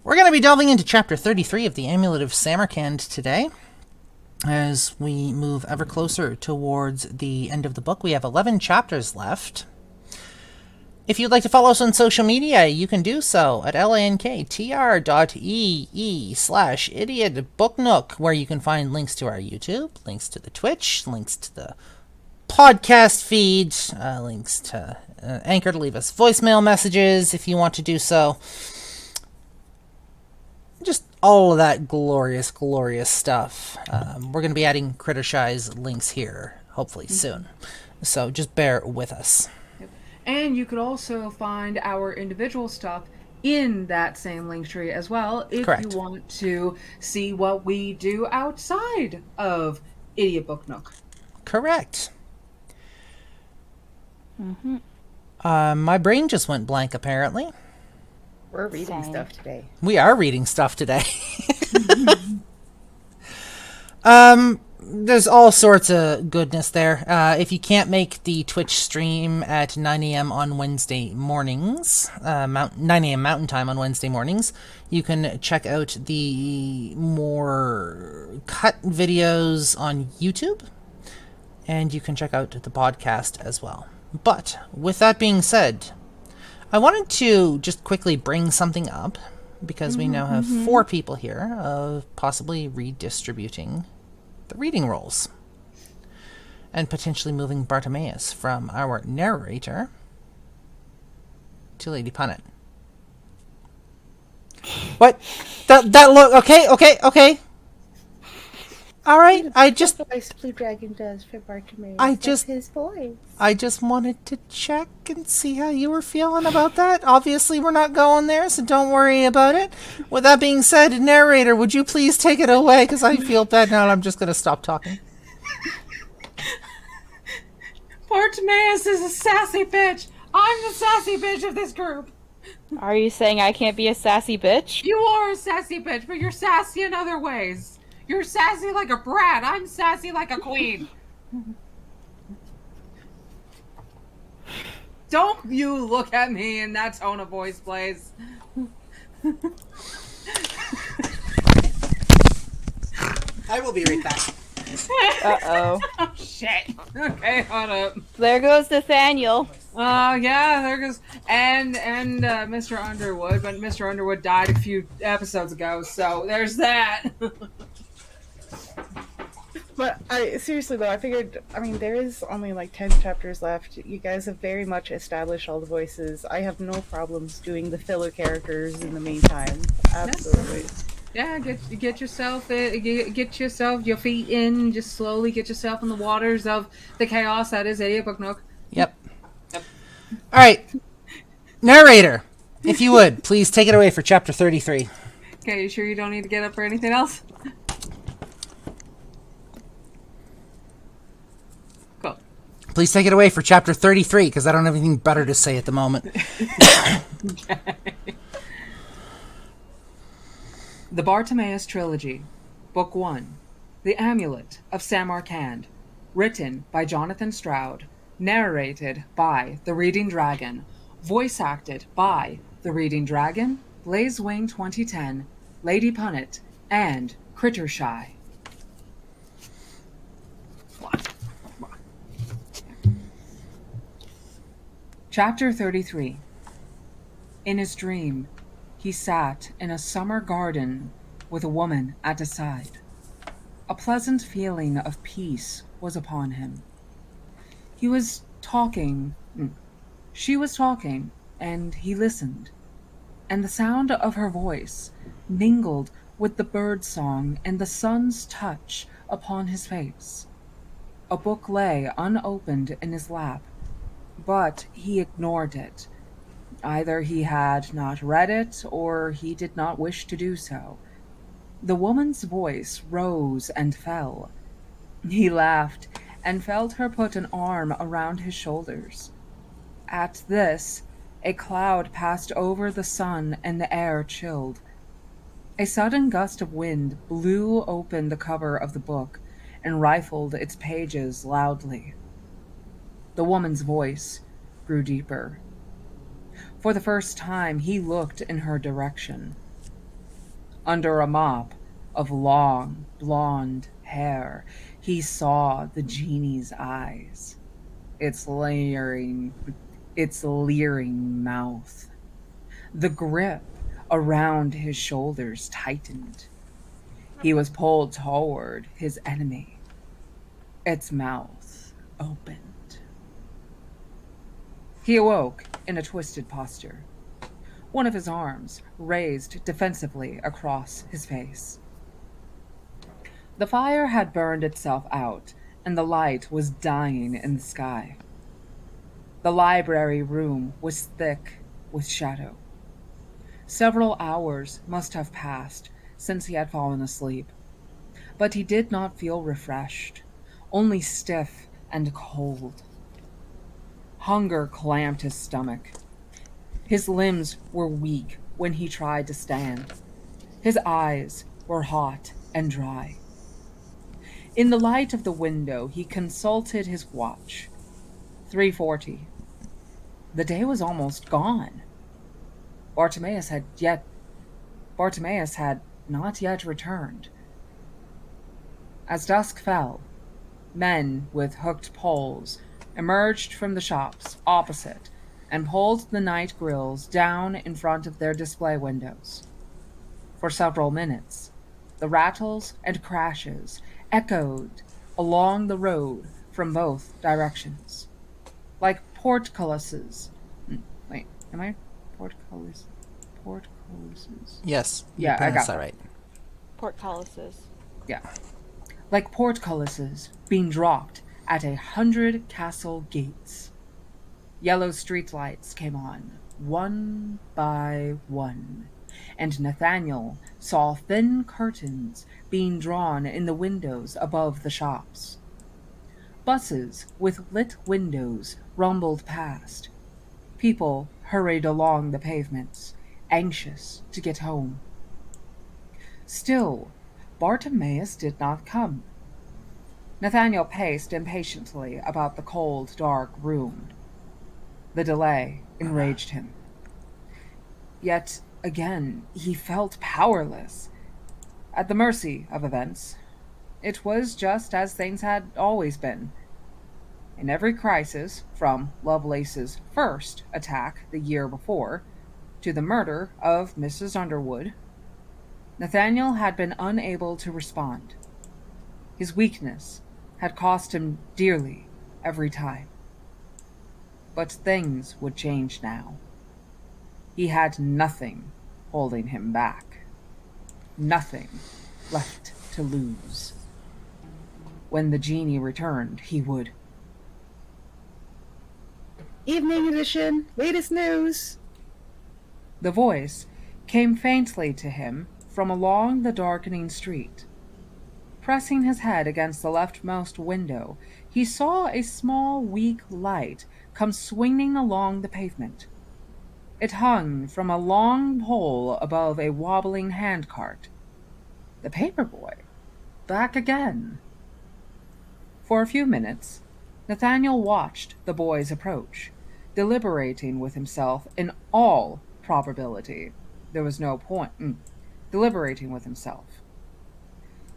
We're going to be delving into Chapter 33 of the Amulet of Samarkand today. As we move ever closer towards the end of the book, we have 11 chapters left. If you'd like to follow us on social media, you can do so at lanktr.ee/Idiot Book Nook, where you can find links to our YouTube, links to the Twitch, links to the podcast feed, links to Anchor to leave us voicemail messages if you want to do so. Just all of that glorious, glorious stuff. We're going to be adding Crittershy's links here, hopefully soon. So just bear with us. And you could also find our individual stuff in that same link tree as well if Correct. you want to see what we do outside of Idiot Book Nook. Correct. My brain just went blank, apparently. We're reading stuff today. We are reading stuff today. There's all sorts of goodness there. If you can't make the Twitch stream at 9 a.m. on Wednesday mornings, 9 a.m. Mountain Time on Wednesday mornings, you can check out the more cut videos on YouTube, and you can check out the podcast as well. But with that being said, I wanted to just quickly bring something up, because we now have 4 people here of possibly redistributing the reading roles and potentially moving Bartimaeus from our narrator to Lady Punnet. What? That look okay. All right, I just That's what Blue Dragon does for Bartimaeus. That's his voice. I just wanted to check and see how you were feeling about that. Obviously, we're not going there, so don't worry about it. With that being said, narrator, would you please take it away? Because I feel bad now and I'm just going to stop talking. Bartimaeus is a sassy bitch. I'm the sassy bitch of this group. Are you saying I can't be a sassy bitch? You are a sassy bitch, but you're sassy in other ways. You're sassy like a brat. I'm sassy like a queen. Don't you look at me in that tone of voice, Blaze. I will be right back. Uh-oh. Oh, shit. Okay, hold up. There goes Nathaniel. Yeah, there goes... And Mr. Underwood, but Mr. Underwood died a few episodes ago, so there's that. But seriously though, I figured, there is only like 10 chapters left. You guys have very much established all the voices. I have no problems doing the filler characters in the meantime. Absolutely. Yeah, get yourself your feet in, just slowly get yourself in the waters of the chaos that is Idiot Book Nook. Yep. All right. Narrator, if you would, please take it away for chapter 33. Okay, you sure you don't need to get up for anything else? Cool. Please take it away for chapter 33, because I don't have anything better to say at the moment. Okay. The Bartimaeus Trilogy, Book 1, The Amulet of Samarkand, written by Jonathan Stroud, narrated by The Reading Dragon, voice acted by The Reading Dragon, Blazewing 2010, Lady Punnet, and Crittershy. Chapter 33. In his dream, he sat in a summer garden with a woman at his side. A pleasant feeling of peace was upon him. She was talking, and he listened, and the sound of her voice mingled with the bird song and the sun's touch upon his face. A book lay unopened in his lap, but he ignored it. Either he had not read it, or he did not wish to do so. The woman's voice rose and fell. He laughed, and felt her put an arm around his shoulders. At this, a cloud passed over the sun, and the air chilled. A sudden gust of wind blew open the cover of the book, and rifled its pages loudly. The woman's voice grew deeper. For the first time, he looked in her direction. under a mop of long, blonde hair, he saw the genie's eyes, its leering mouth. The grip around his shoulders tightened. He was pulled toward his enemy. Its mouth opened. He awoke in a twisted posture, one of his arms raised defensively across his face. The fire had burned itself out, and the light was dying in the sky. The library room was thick with shadow. Several hours must have passed since he had fallen asleep, but he did not feel refreshed, only stiff and cold. Hunger clamped his stomach. His limbs were weak when he tried to stand. His eyes were hot and dry. In the light of the window, he consulted his watch. 3:40. The day was almost gone. Bartimaeus had not yet returned. As dusk fell, men with hooked poles emerged from the shops opposite and pulled the night grills down in front of their display windows. For several minutes, the rattles and crashes echoed along the road from both directions, like portcullises. Wait, am I portcullises? Portcullises. Yes. Yeah, I got that that right. Portcullises. Yeah. Like portcullises being dropped at 100 castle gates. Yellow streetlights came on, one by one, and Nathaniel saw thin curtains being drawn in the windows above the shops. Buses with lit windows rumbled past. People hurried along the pavements, anxious to get home. Still, Bartimaeus did not come. Nathaniel paced impatiently about the cold, dark room. The delay enraged him. Yet again, he felt powerless, at the mercy of events. It was just as things had always been. In every crisis, from Lovelace's first attack the year before to the murder of Mrs. Underwood, Nathaniel had been unable to respond. His weakness had cost him dearly every time. But things would change now. He had nothing holding him back. Nothing left to lose. When the genie returned, he would. Evening edition, latest news. The voice came faintly to him from along the darkening street. Pressing his head against the leftmost window, he saw a small, weak light come swinging along the pavement. It hung from a long pole above a wobbling handcart. The paperboy, back again. For a few minutes, Nathaniel watched the boy's approach, deliberating with himself. In all probability, there was no point. Deliberating with himself.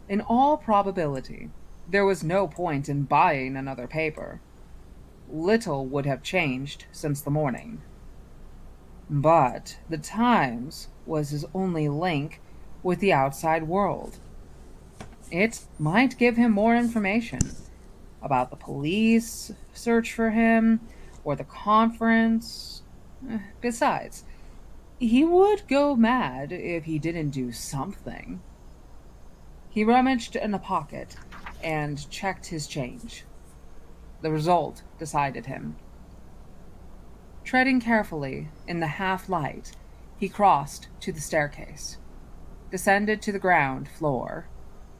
In all probability, there was no point in buying another paper. Little would have changed since the morning. But the Times was his only link with the outside world. It might give him more information about the police search for him, or the conference. Besides, he would go mad if he didn't do something. He rummaged in a pocket and checked his change. The result decided him. Treading carefully in the half-light, he crossed to the staircase, descended to the ground floor,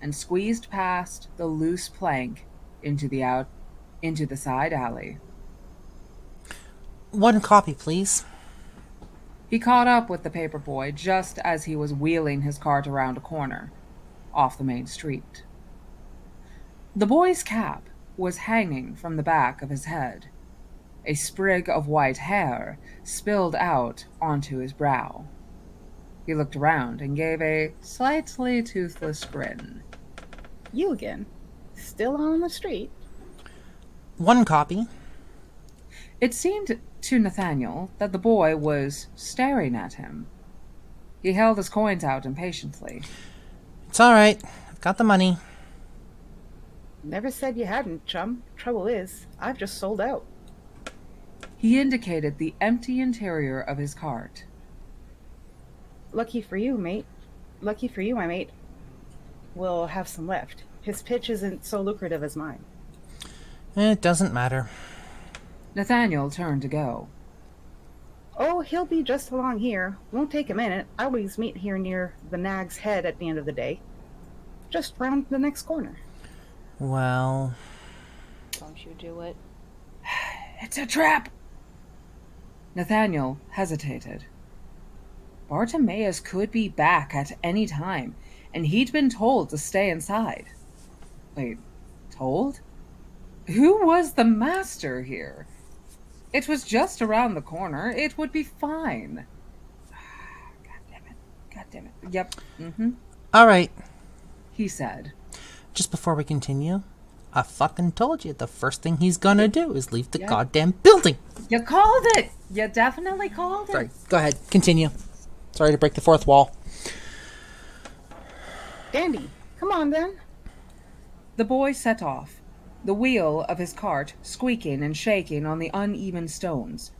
and squeezed past the loose plank into the side alley. One copy, please. He caught up with the paperboy just as he was wheeling his cart around a corner, off the main street. The boy's cap was hanging from the back of his head. A sprig of white hair spilled out onto his brow. He looked around and gave a slightly toothless grin. You again? Still on the street? One copy. It seemed to Nathaniel that the boy was staring at him. He held his coins out impatiently. It's all right. I've got the money. Never said you hadn't, chum. Trouble is, I've just sold out. He indicated the empty interior of his cart. Lucky for you, mate. Lucky for you, my mate. We'll have some left. His pitch isn't so lucrative as mine. It doesn't matter. Nathaniel turned to go. Oh, he'll be just along here. Won't take a minute. I always meet here near the Nag's Head at the end of the day. Just round the next corner. Well... Don't you do it. It's a trap! Nathaniel hesitated. Bartimaeus could be back at any time, and he'd been told to stay inside. Wait, told? Who was the master here? It was just around the corner. It would be fine. God damn it. God damn it. Yep. All right. He said. Just before we continue, I fucking told you the first thing he's gonna do is leave the goddamn building. You called it. You definitely called it. Sorry. Go ahead. Continue. Sorry to break the fourth wall. Dandy, come on then. The boy set off, the wheel of his cart squeaking and shaking on the uneven stones.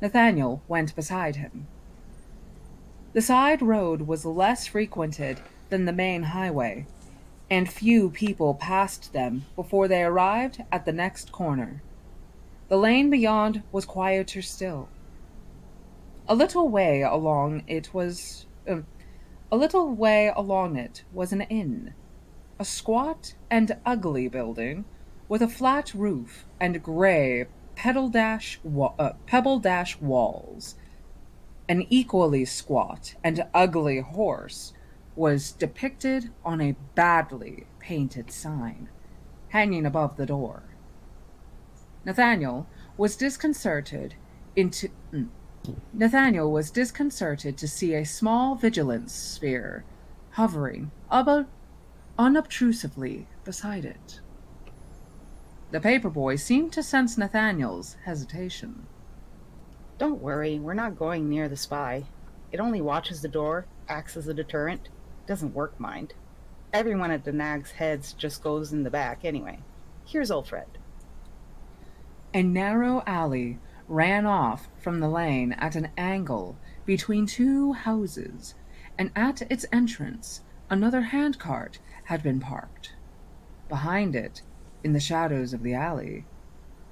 Nathaniel went beside him. The side road was less frequented than the main highway, and few people passed them before they arrived at the next corner. The lane beyond was quieter still. A little way along it was an inn, a squat and ugly building with a flat roof and gray pebble dash walls. An equally squat and ugly horse was depicted on a badly painted sign hanging above the door. Nathaniel was disconcerted to see a small vigilance sphere hovering unobtrusively beside it. The paperboy seemed to sense Nathaniel's hesitation. Don't worry, we're not going near the spy. It only watches the door, acts as a deterrent. Doesn't work, mind. Everyone at the Nag's Heads just goes in the back anyway. Here's old Fred. A narrow alley ran off from the lane at an angle between two houses, and at its entrance another handcart had been parked. Behind it, in the shadows of the alley,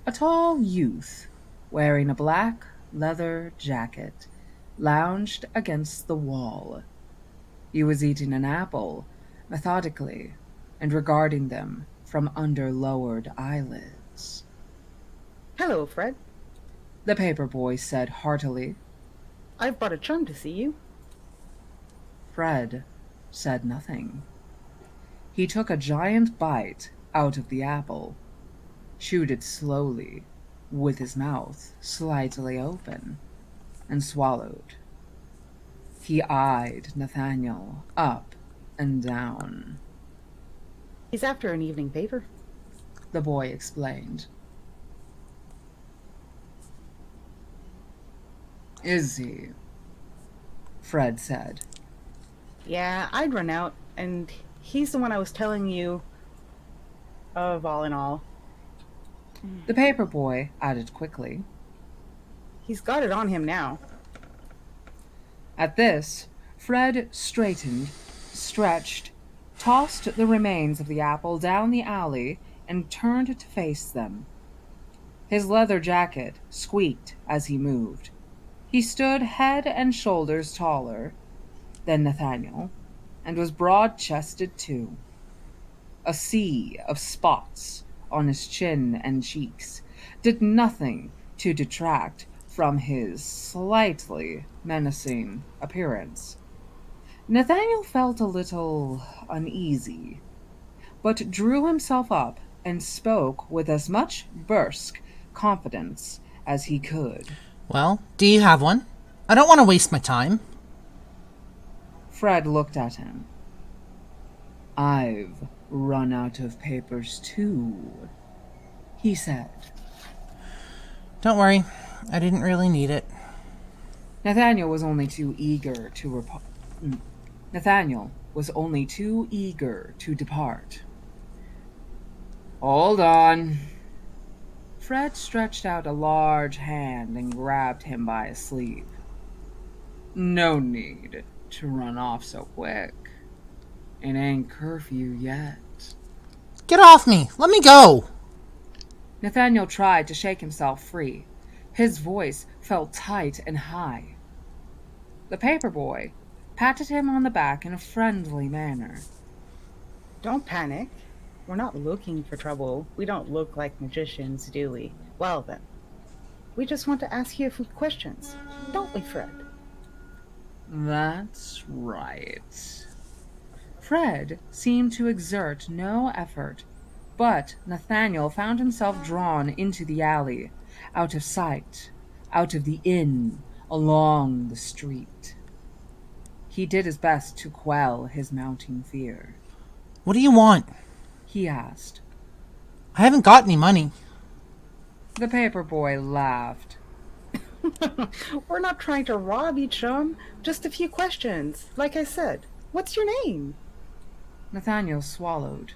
a tall youth wearing a black leather jacket lounged against the wall. He was eating an apple methodically and regarding them from under lowered eyelids. Hello, Fred. The paperboy said heartily. I've brought a chum to see you. Fred said nothing. He took a giant bite out of the apple, chewed it slowly, with his mouth slightly open, and swallowed. He eyed Nathaniel up and down. He's after an evening paper, the boy explained. Is he? Fred said. Yeah, I'd run out, and he's the one I was telling you of all in all. The paperboy added quickly. He's got it on him now. At this, Fred straightened, stretched, tossed the remains of the apple down the alley, and turned to face them. His leather jacket squeaked as he moved. He stood head and shoulders taller than Nathaniel, and was broad-chested too. A sea of spots on his chin and cheeks did nothing to detract from his slightly menacing appearance. Nathaniel felt a little uneasy, but drew himself up and spoke with as much brusque confidence as he could. Well, do you have one? I don't want to waste my time. Fred looked at him. "I've run out of papers too," he said. Don't worry, I didn't really need it. Nathaniel was only too eager to depart. "Hold on." Fred stretched out a large hand and grabbed him by a sleeve. "No need to run off so quick. It ain't curfew yet." Get off me! Let me go! Nathaniel tried to shake himself free. His voice felt tight and high. The paperboy patted him on the back in a friendly manner. Don't panic. We're not looking for trouble. We don't look like magicians, do we? Well then. We just want to ask you a few questions. Don't we, Fred? That's right. Fred seemed to exert no effort, but Nathaniel found himself drawn into the alley, out of sight, out of the inn, along the street. He did his best to quell his mounting fear. What do you want? He asked. I haven't got any money. The paperboy laughed. We're not trying to rob you, chum. Just a few questions. Like I said, what's your name? Nathaniel swallowed.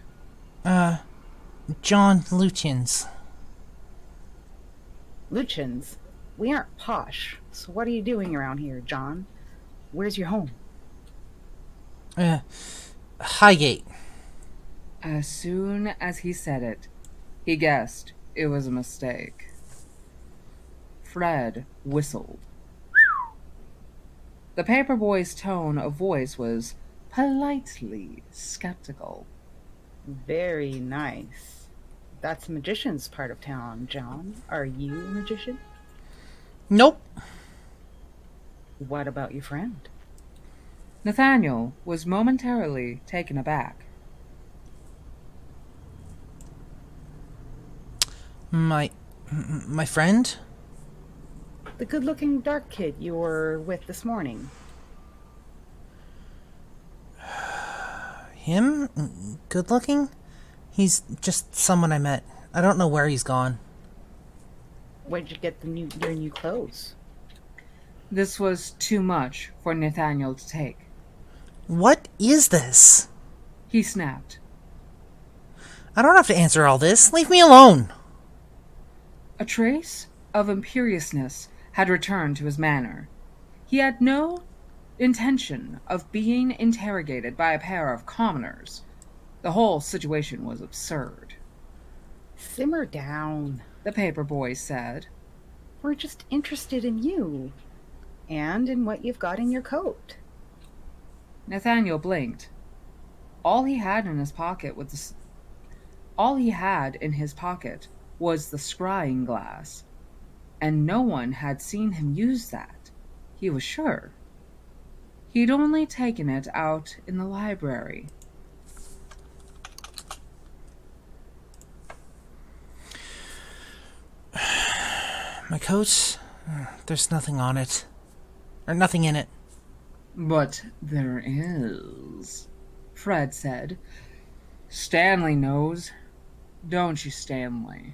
John Lutyens. Lutyens. We aren't posh, so what are you doing around here, John? Where's your home? Highgate. As soon as he said it, he guessed it was a mistake. Fred whistled. The paperboy's tone of voice was politely skeptical. Very nice. That's the magician's part of town, John. Are you a magician? Nope. What about your friend? Nathaniel was momentarily taken aback. My friend? The good-looking dark kid you were with this morning. Him? Good looking? He's just someone I met. I don't know where he's gone. Where'd you get your new clothes? This was too much for Nathaniel to take. What is this? He snapped. I don't have to answer all this. Leave me alone. A trace of imperiousness had returned to his manner. He had no intention of being interrogated by a pair of commoners. The whole situation was absurd. Simmer down, The paperboy said. We're just interested in you. And in what you've got in your coat. Nathaniel blinked. All he had in his pocket was the scrying glass, and no one had seen him use that, he was sure. He'd only taken it out in the library. My coat? There's nothing on it. Or nothing in it. But there is, Fred said. Stanley knows. Don't you, Stanley?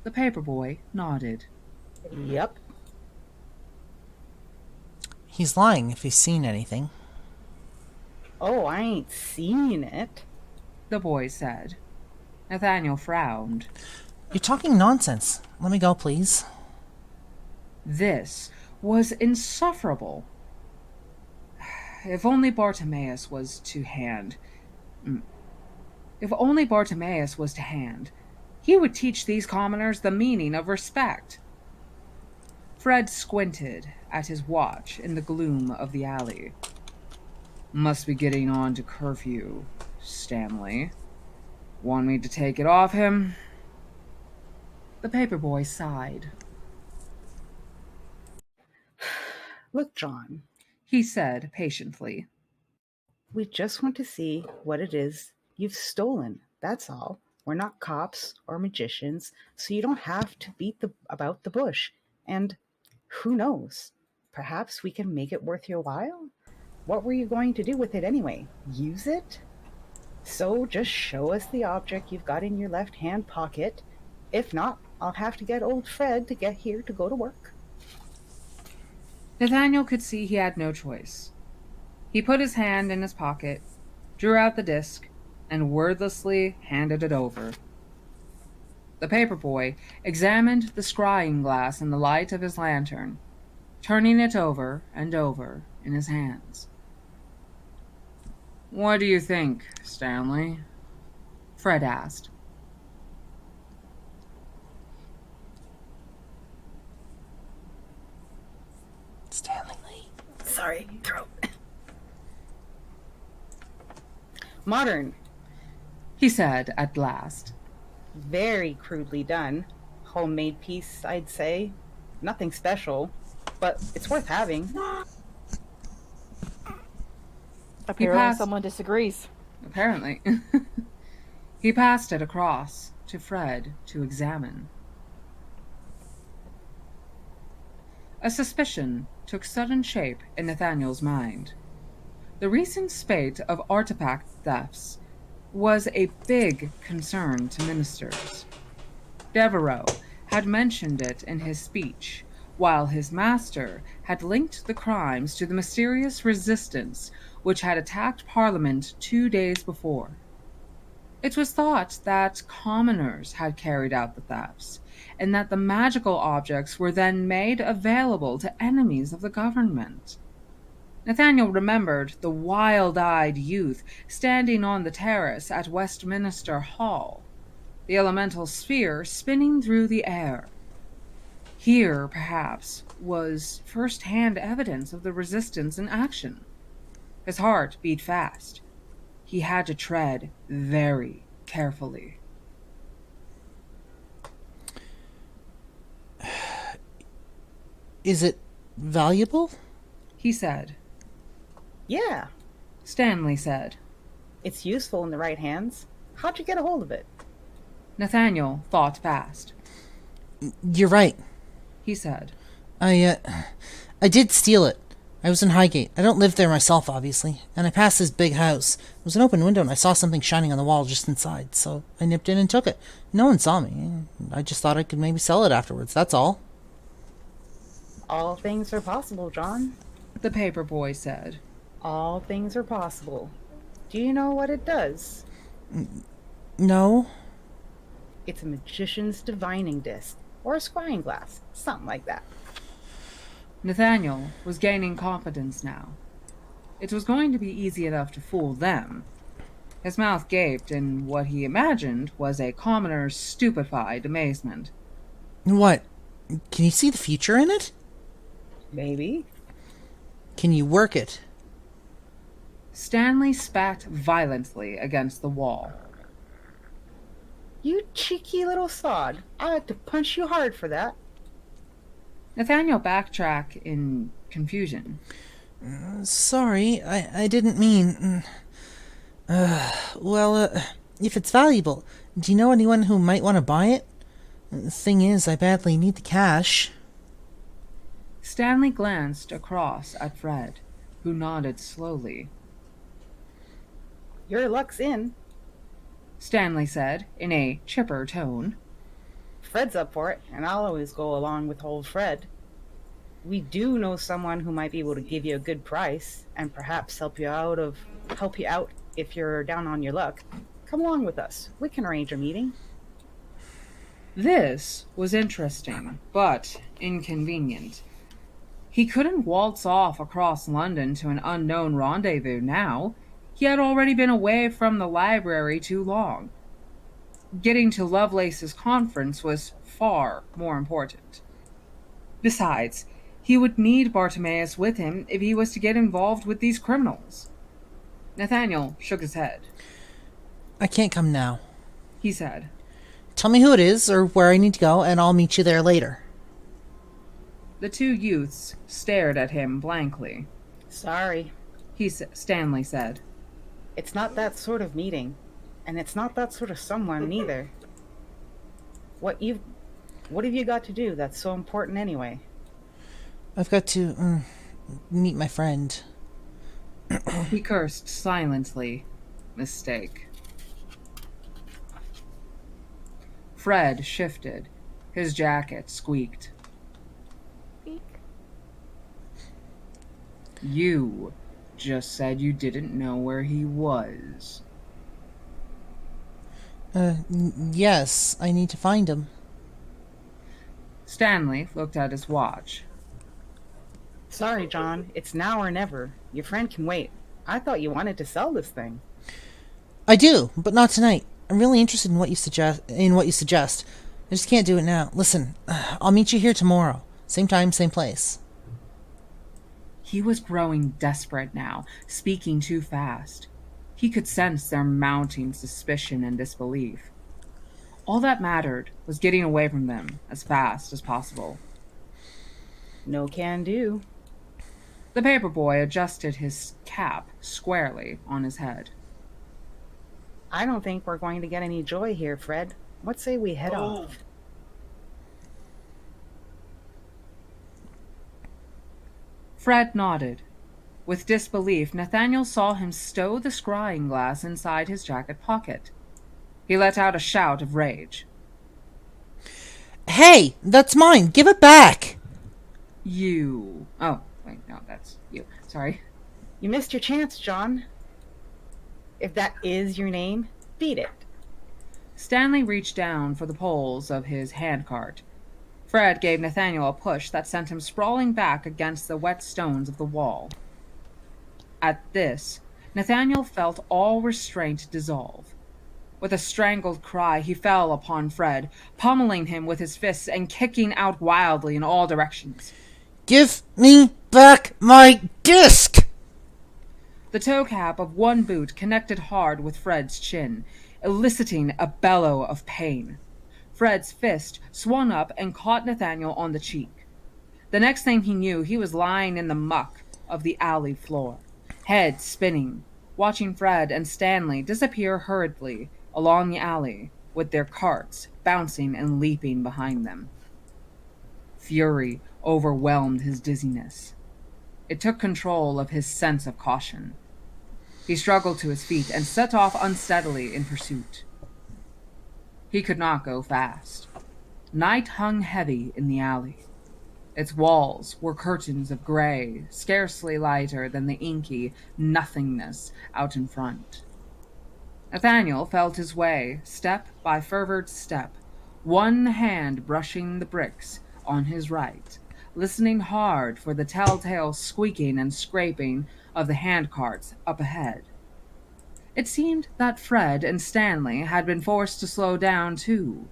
The paperboy nodded. Yep. He's lying if he's seen anything. Oh, I ain't seen it. The boy said. Nathaniel frowned. You're talking nonsense. Let me go, please. This was insufferable. If only Bartimaeus was to hand, he would teach these commoners the meaning of respect. Fred squinted at his watch in the gloom of the alley. Must be getting on to curfew, Stanley. Want me to take it off him? The paperboy sighed. Look, John, He said patiently. we just want to see what it is you've stolen. That's all. We're not cops or magicians, so you don't have to beat about the bush. And who knows? Perhaps we can make it worth your while? What were you going to do with it anyway? Use it? So just show us the object you've got in your left-hand pocket. If not, I'll have to get old Fred to get here to go to work. Nathaniel could see he had no choice. He put his hand in his pocket, drew out the disc, and wordlessly handed it over. The paperboy examined the scrying glass in the light of his lantern, turning it over and over in his hands. "What do you think, Stanley?" Fred asked. Stanley. Sorry, throat. Modern. He said at last. Very crudely done. Homemade piece, I'd say. Nothing special, but it's worth having. Apparently someone disagrees. Apparently. He passed it across to Fred to examine. A suspicion took sudden shape in Nathaniel's mind. The recent spate of artifact thefts was a big concern to ministers. Devereaux had mentioned it in his speech, while his master had linked the crimes to the mysterious resistance which had attacked Parliament 2 days before. It was thought that commoners had carried out the thefts, and that the magical objects were then made available to enemies of the government. Nathaniel remembered the wild-eyed youth standing on the terrace at Westminster Hall, the elemental sphere spinning through the air. Here, perhaps, was first-hand evidence of the resistance in action. His heart beat fast. He had to tread very carefully. Is it valuable? He said. Yeah, Stanley said. it's useful in the right hands. How'd you get a hold of it? Nathaniel thought fast. You're right. He said. I did steal it. I was in Highgate. I don't live there myself, obviously. And I passed this big house. There was an open window and I saw something shining on the wall just inside. So I nipped in and took it. No one saw me. I just thought I could maybe sell it afterwards, that's all. All things are possible, John. The paperboy said. All things are possible. Do you know what it does? No. It's a magician's divining disc, or a scrying glass, something like that. Nathaniel was gaining confidence now. It was going to be easy enough to fool them. His mouth gaped in what he imagined was a commoner's stupefied amazement. What? Can you see the future in it? Maybe. Can you work it? Stanley spat violently against the wall. You cheeky little sod. I had to punch you hard for that. Nathaniel backtracked in confusion. Sorry, I didn't mean... if it's valuable, do you know anyone who might want to buy it? The thing is, I badly need the cash. Stanley glanced across at Fred, who nodded slowly. Your luck's in. Stanley said, in a chipper tone. Fred's up for it, and I'll always go along with old Fred. We do know someone who might be able to give you a good price, and perhaps help you out if you're down on your luck. Come along with us. We can arrange a meeting. This was interesting, but inconvenient. He couldn't waltz off across London to an unknown rendezvous now. He had already been away from the library too long. Getting to Lovelace's conference was far more important. Besides, he would need Bartimaeus with him if he was to get involved with these criminals. Nathaniel shook his head. I can't come now. He said. Tell me who it is or where I need to go, and I'll meet you there later. The two youths stared at him blankly. Sorry. Stanley said. It's not that sort of meeting, and it's not that sort of someone neither. What have you got to do that's so important anyway? I've got to meet my friend. He cursed silently. Mistake. Fred shifted. His jacket squeaked. Eek. You just said you didn't know where he was. Yes, I need to find him. Stanley looked at his watch. Sorry, John. It's now or never. Your friend can wait. I thought you wanted to sell this thing. I do, but not tonight. I'm really interested in what you suggest. I just can't do it now. Listen, I'll meet you here tomorrow. Same time, same place. He was growing desperate now, speaking too fast. He could sense their mounting suspicion and disbelief. All that mattered was getting away from them as fast as possible. No can do. The paperboy adjusted his cap squarely on his head. I don't think we're going to get any joy here, Fred. What say we head off? Fred nodded. With disbelief, Nathaniel saw him stow the scrying glass inside his jacket pocket. He let out a shout of rage. Hey, that's mine. Give it back. You. Oh, wait, no, that's you. Sorry. You missed your chance, John. If that is your name, beat it. Stanley reached down for the poles of his handcart. Fred gave Nathaniel a push that sent him sprawling back against the wet stones of the wall. At this, Nathaniel felt all restraint dissolve. With a strangled cry, he fell upon Fred, pummeling him with his fists and kicking out wildly in all directions. Give me back my disc! The toe cap of one boot connected hard with Fred's chin, eliciting a bellow of pain. Fred's fist swung up and caught Nathaniel on the cheek. The next thing he knew, he was lying in the muck of the alley floor, head spinning, watching Fred and Stanley disappear hurriedly along the alley, with their carts bouncing and leaping behind them. Fury overwhelmed his dizziness. It took control of his sense of caution. He struggled to his feet and set off unsteadily in pursuit. He could not go fast. Night hung heavy in the alley. Its walls were curtains of gray, scarcely lighter than the inky nothingness out in front. Nathaniel felt his way, step by fervid step, one hand brushing the bricks on his right, listening hard for the telltale squeaking and scraping of the handcarts up ahead. It seemed that Fred and Stanley had been forced to slow down too.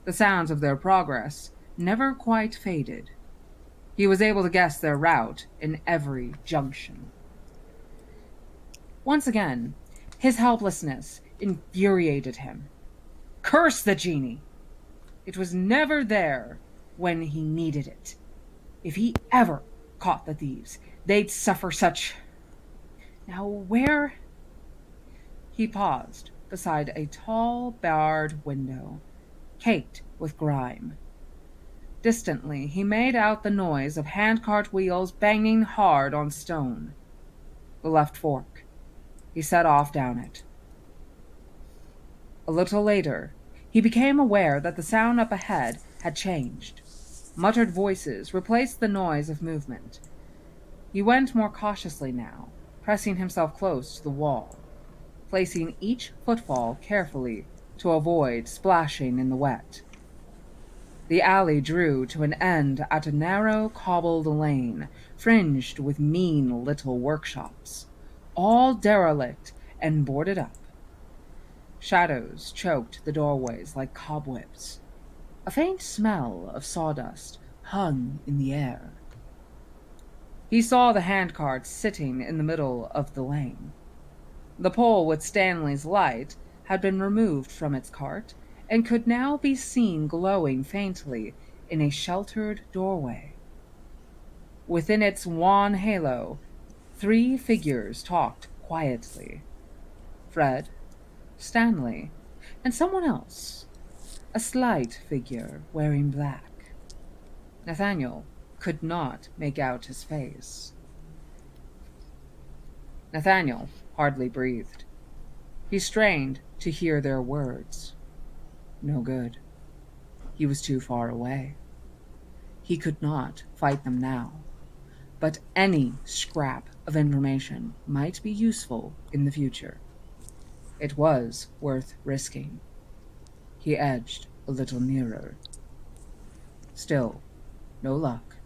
The sounds of their progress never quite faded. He was able to guess their route in every junction. Once again, his helplessness infuriated him. Curse the genie! It was never there when he needed it. If he ever caught the thieves, they'd suffer such... Now where... He paused beside a tall, barred window, caked with grime. Distantly, he made out the noise of handcart wheels banging hard on stone. The left fork. He set off down it. A little later, he became aware that the sound up ahead had changed. Muttered voices replaced the noise of movement. He went more cautiously now, pressing himself close to the wall, placing each footfall carefully to avoid splashing in the wet. The alley drew to an end at a narrow cobbled lane, fringed with mean little workshops, all derelict and boarded up. Shadows choked the doorways like cobwebs. A faint smell of sawdust hung in the air. He saw the handcart sitting in the middle of the lane. The pole with Stanley's light had been removed from its cart and could now be seen glowing faintly in a sheltered doorway. Within its wan halo, 3 figures talked quietly. Fred, Stanley, and someone else, a slight figure wearing black. Nathaniel could not make out his face. Nathaniel hardly breathed. He strained to hear their words. No good. He was too far away. He could not fight them now, but any scrap of information might be useful in the future. It was worth risking. He edged a little nearer. Still, no luck.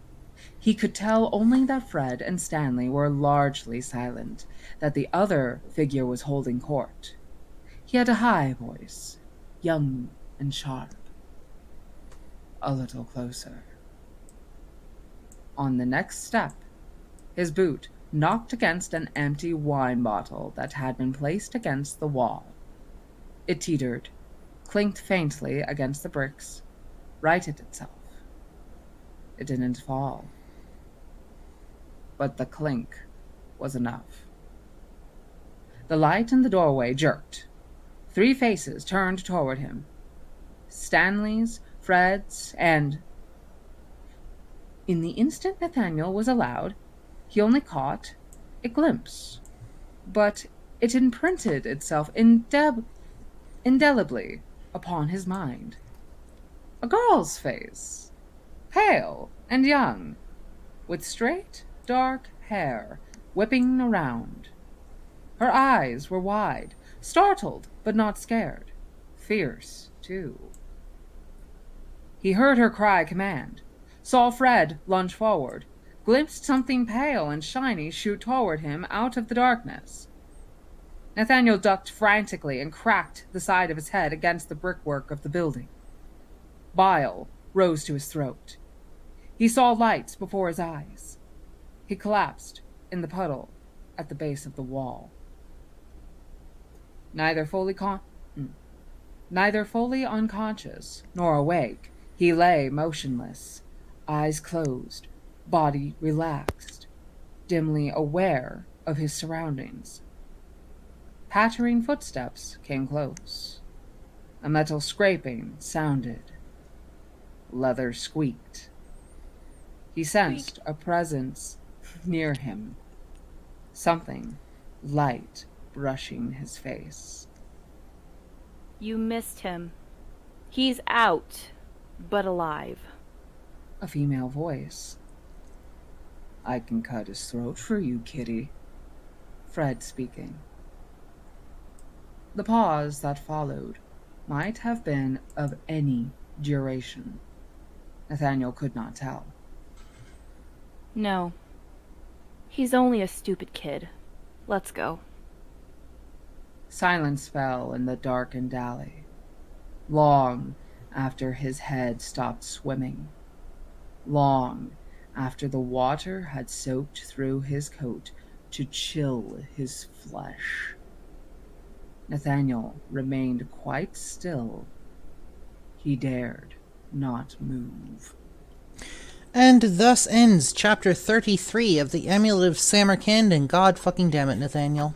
He could tell only that Fred and Stanley were largely silent, that the other figure was holding court. He had a high voice, young and sharp. A little closer. On the next step, his boot knocked against an empty wine bottle that had been placed against the wall. It teetered, clinked faintly against the bricks, righted itself. It didn't fall. But the clink was enough. The light in the doorway jerked. 3 faces turned toward him. Stanley's, Fred's, and... In the instant Nathaniel was allowed, he only caught a glimpse. But it imprinted itself indelibly upon his mind. A girl's face, pale and young, with straight, dark hair whipping around. Her eyes were wide, startled but not scared, fierce, too. He heard her cry command, saw Fred lunge forward, glimpsed something pale and shiny shoot toward him out of the darkness. Nathaniel ducked frantically and cracked the side of his head against the brickwork of the building. Bile rose to his throat. He saw lights before his eyes. He collapsed in the puddle at the base of the wall. Neither fully unconscious nor awake, he lay motionless, eyes closed, body relaxed, dimly aware of his surroundings. Pattering footsteps came close. A metal scraping sounded. Leather squeaked. He sensed a presence near him. Something light brushing his face. You missed him. He's out, but alive. A female voice. I can cut his throat for you, kitty. Fred speaking. The pause that followed might have been of any duration. Nathaniel could not tell. No. He's only a stupid kid. Let's go. Silence fell in the darkened alley, long after his head stopped swimming, long after the water had soaked through his coat to chill his flesh. Nathaniel remained quite still. He dared not move. And thus ends chapter 33 of the Amulet of Samarkand, and god fucking damn it, Nathaniel.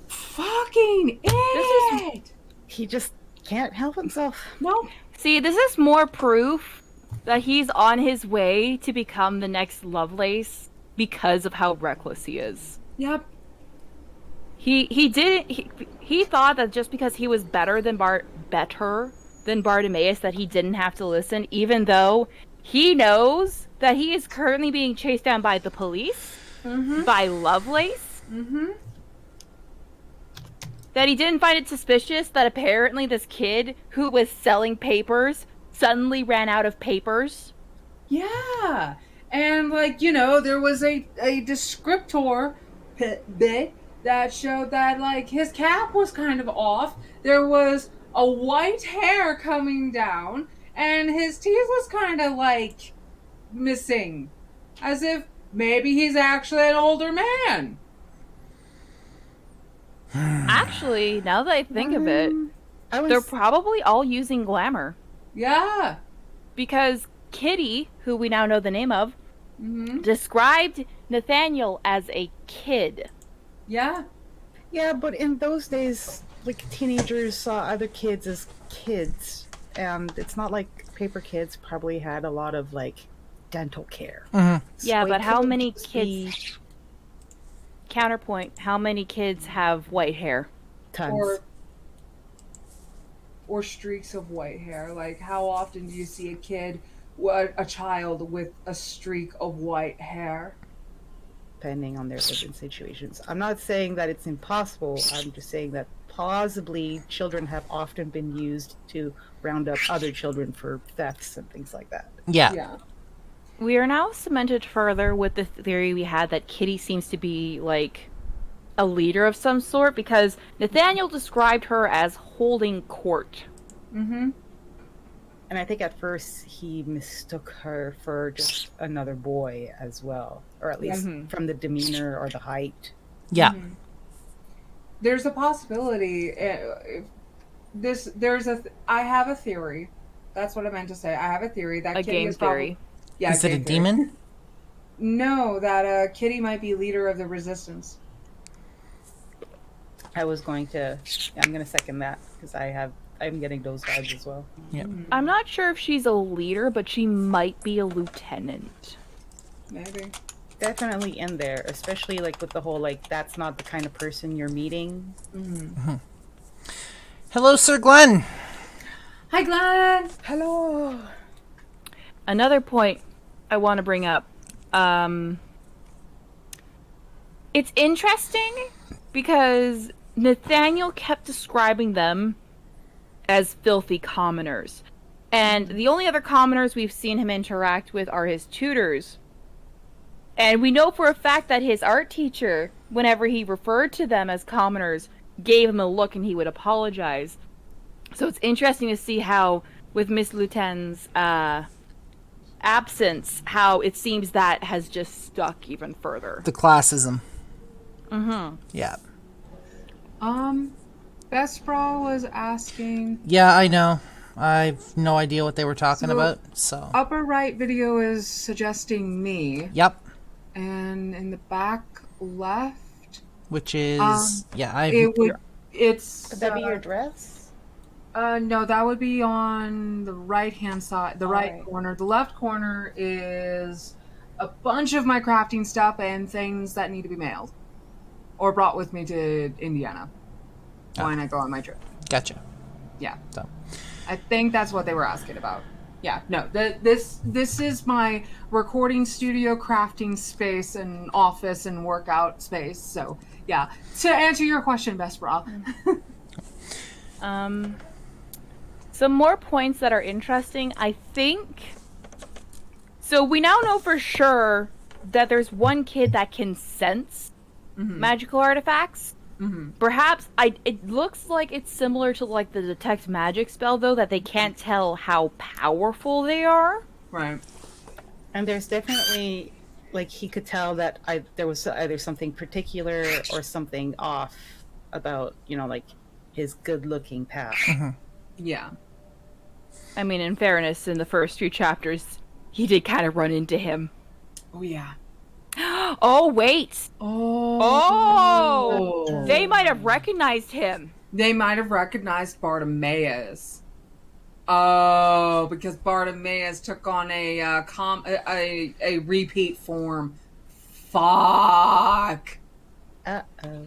Fucking idiot! He just can't help himself. No. See, this is more proof that he's on his way to become the next Lovelace because of how reckless he is. Yep. He thought that just because he was better than Bartimaeus that he didn't have to listen, even though he knows that he is currently being chased down by the police, by Lovelace. That he didn't find it suspicious that apparently this kid who was selling papers suddenly ran out of papers. Yeah. And, there was a descriptor bit that showed that, his cap was kind of off. There was a white hair coming down, and his teeth was kind of, missing. As if maybe he's actually an older man. Actually, now that I think of it, they're probably all using glamour. Yeah. Because Kitty, who we now know the name of, described Nathaniel as a kid. Yeah. Yeah, but in those days, teenagers saw other kids as kids. And it's not like paper kids probably had a lot of, dental care. Yeah, but how many kids counterpoint, how many kids have white hair? Tons. Or streaks of white hair. Like, how often do you see a child with a streak of white hair? Depending on their living situations. I'm not saying that it's impossible. I'm just saying that plausibly children have often been used to round up other children for thefts and things like that. Yeah. We are now cemented further with the theory we had that Kitty seems to be, like, a leader of some sort, because Nathaniel described her as holding court. Mm-hmm. And I think at first he mistook her for just another boy as well. Or at least from the demeanor or the height. Yeah. Mm-hmm. There's a possibility. I have a theory. That's what I meant to say. I have a theory that A Kitty game is theory. Yeah, Is it a game theory. demon? No, that Kitty might be leader of the resistance. I'm going to second that because I'm getting those vibes as well. Yeah. I'm not sure if she's a leader, but she might be a lieutenant. Maybe. Definitely in there, especially like with the whole like that's not the kind of person you're meeting. Mm-hmm. Hello, Sir Glenn. Hi, Glenn. Hello. Another point I want to bring up. It's interesting because Nathaniel kept describing them as filthy commoners. And the only other commoners we've seen him interact with are his tutors. And we know for a fact that his art teacher, whenever he referred to them as commoners, gave him a look and he would apologize. So it's interesting to see how, with Miss Luten's absence, how it seems that has just stuck even further. The classism. Mm-hmm. Yeah. Bespra was asking. Yeah, I know. I've no idea what they were talking about, so. Upper right video is suggesting me. Yep. And in the back left, Which is it's Could that be your dress? no, that would be on the right hand side, the right corner. The left corner is a bunch of my crafting stuff and things that need to be mailed or brought with me to Indiana when I go on my trip. Gotcha. Yeah. So. I think that's what they were asking about. Yeah, no, this is my recording studio, crafting space, and office and workout space. So, yeah, to answer your question, Bespra. Some more points that are interesting, I think. So we now know for sure that there's one kid that can sense magical artifacts. Mm-hmm. Perhaps it looks like it's similar to like the detect magic spell, though, that they can't tell how powerful they are. Right. And there's definitely like he could tell that there was either something particular or something off about like his good-looking past. Mm-hmm. Yeah. I mean, in fairness, in the first few chapters, he did kind of run into him. Oh yeah. Oh wait. Oh. They might have recognized him. They might have recognized Bartimaeus. Oh, because Bartimaeus took on a repeat form. Fuck. Uh-oh.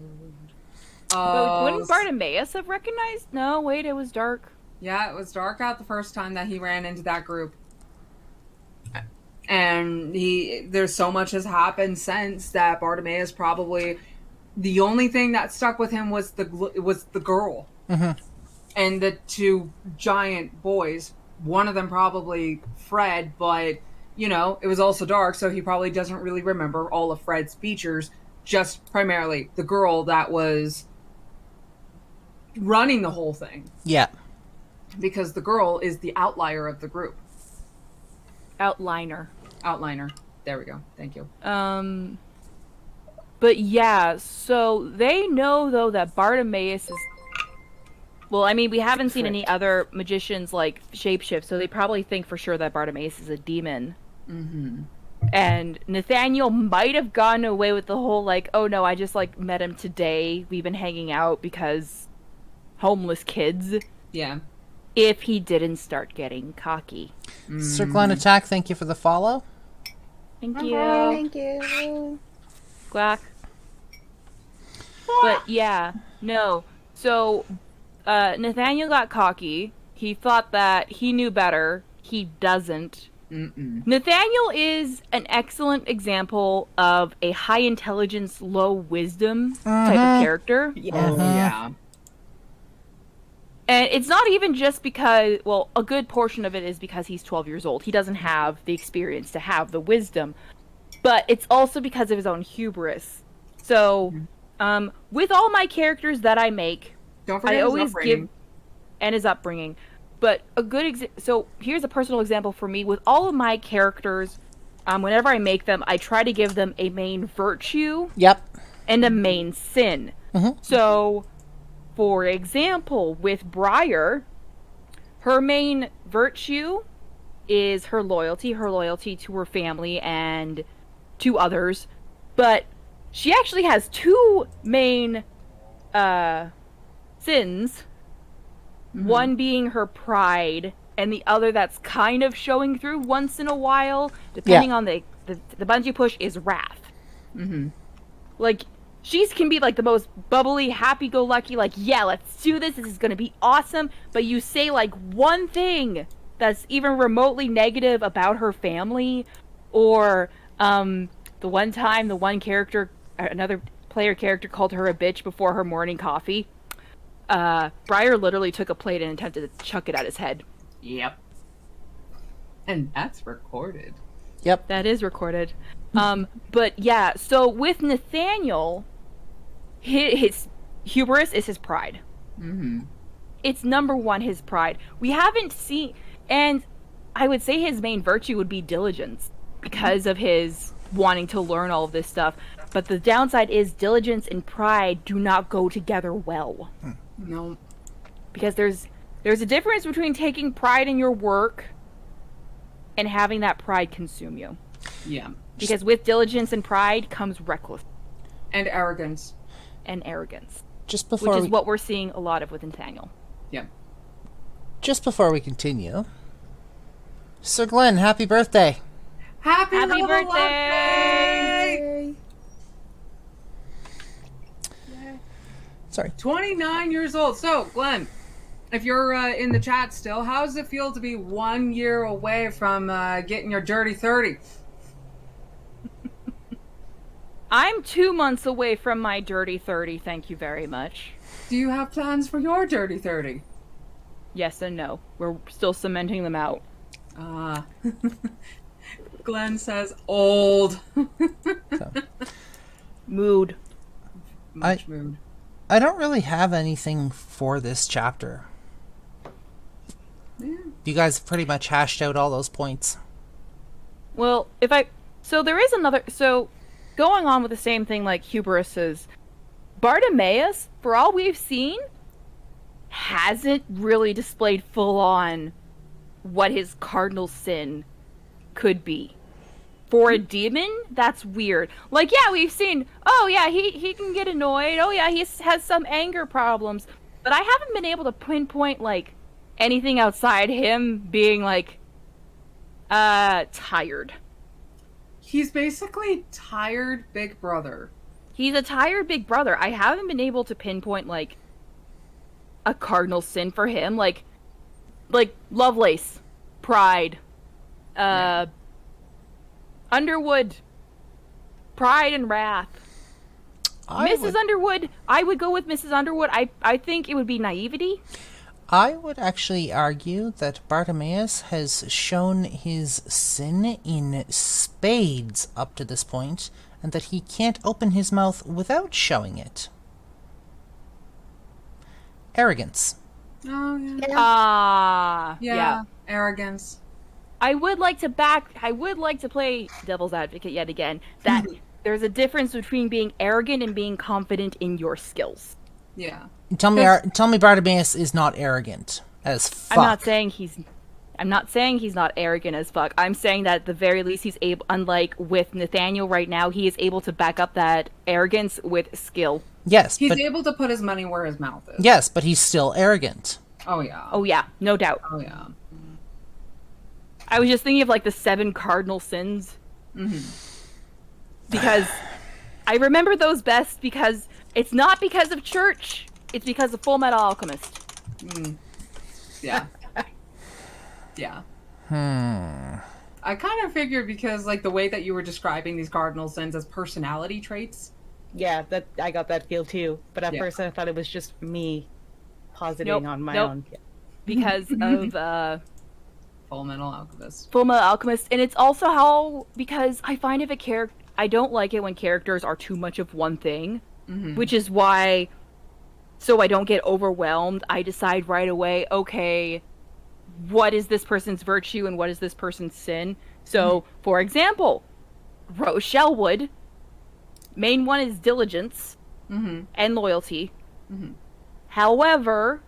But wouldn't Bartimaeus have recognized? No, wait, it was dark. Yeah, it was dark out the first time that he ran into that group. And there's so much has happened since that Bartimaeus probably, the only thing that stuck with him was the girl. Mm-hmm. And the two giant boys. One of them probably Fred, but, it was also dark, so he probably doesn't really remember all of Fred's features, just primarily the girl that was running the whole thing. Yeah. Because the girl is the outlier of the group. Outliner. There we go. Thank you. But yeah, so they know, though, that Bartimaeus is... Well, I mean, we haven't seen any other magicians, like, shapeshift, so they probably think for sure that Bartimaeus is a demon. Mm-hmm. And Nathaniel might have gotten away with the whole, like, oh no, I just, like, met him today. We've been hanging out because homeless kids. Yeah. If he didn't start getting cocky. Circle on Attack, thank you for the follow. Thank you. Thank you. Quack. But yeah, no. So Nathaniel got cocky. He thought that he knew better. He doesn't. Mm-mm. Nathaniel is an excellent example of a high intelligence, low wisdom type of character. Oh, yeah. And it's not even just because, well, a good portion of it is because he's 12 years old. He doesn't have the experience to have the wisdom. But it's also because of his own hubris. So, with all my characters that I make, Don't forget I his always upbringing. give... And his upbringing. But a good so here's a personal example for me. With all of my characters, whenever I make them, I try to give them a main virtue and a main sin. So, for example, with Briar, her main virtue is her loyalty to her family and to others. But she actually has two main sins. One being her pride, and the other that's kind of showing through once in a while, depending on the button you push, is wrath. Like, she can be like the most bubbly, happy-go-lucky, like, yeah, let's do this is gonna be awesome, but you say like one thing that's even remotely negative about her family, or the one time another player character called her a bitch before her morning coffee. Briar literally took a plate and attempted to chuck it at his head. Yep. And that's recorded. Yep. That is recorded. But yeah, so with Nathaniel, his hubris is his pride. It's number one, his pride. We haven't seen, and I would say his main virtue would be diligence because of his wanting to learn all of this stuff. But the downside is diligence and pride do not go together well. No. Because there's a difference between taking pride in your work and having that pride consume you. Yeah. Because with diligence and pride comes recklessness. And arrogance. And arrogance. Just before which is what we're seeing a lot of with Nathaniel. Yeah. Just before we continue, Sir Glenn, happy birthday! Happy birthday! Sorry. 29 years old. So, Glenn, if you're in the chat still, how does it feel to be 1 year away from getting your dirty 30? I'm 2 months away from my dirty 30, thank you very much. Do you have plans for your dirty 30? Yes and no. We're still cementing them out. Glenn says old. Mood. Much mood. I don't really have anything for this chapter. Yeah. You guys pretty much hashed out all those points. Well, so there is another, so going on with the same thing like hubris is, Bartimaeus, for all we've seen, hasn't really displayed full on what his cardinal sin could be. For a demon, that's weird. Like, yeah, we've seen, oh yeah, he can get annoyed, oh yeah, he has some anger problems, but I haven't been able to pinpoint, like, anything outside him being, like, tired. He's basically tired big brother. He's a tired big brother. I haven't been able to pinpoint, like, a cardinal sin for him. Like Lovelace, pride, Underwood, pride and wrath. Mrs. Underwood, I would go with Mrs. Underwood. I think it would be naivety. I would actually argue that Bartimaeus has shown his sin in spades up to this point, and that he can't open his mouth without showing it. Arrogance. Oh, yeah. Yeah. Arrogance. I would like to play devil's advocate yet again, that there's a difference between being arrogant and being confident in your skills. Yeah. Tell me Bartimaeus is not arrogant as fuck. I'm not saying he's not arrogant as fuck. I'm saying that at the very least he's able, unlike with Nathaniel right now, he is able to back up that arrogance with skill. Yes, he's able to put his money where his mouth is. Yes, but he's still arrogant. Oh yeah. Oh yeah, no doubt. Oh yeah. I was just thinking of like the 7 cardinal sins. Because I remember those best because It's not because of church. It's because of Full Metal Alchemist. Yeah. Yeah. I kind of figured because, like, the way that you were describing these cardinal sins as personality traits. Yeah, that I got that feel too. But at first I thought it was just me positing on my own. Because of Full Metal Alchemist. Full Metal Alchemist, and it's also because I find if a character, I don't like it when characters are too much of one thing, which is why, so I don't get overwhelmed, I decide right away, okay, what is this person's virtue and what is this person's sin? So, for example, Rochelle Wood, main one is diligence and loyalty. However,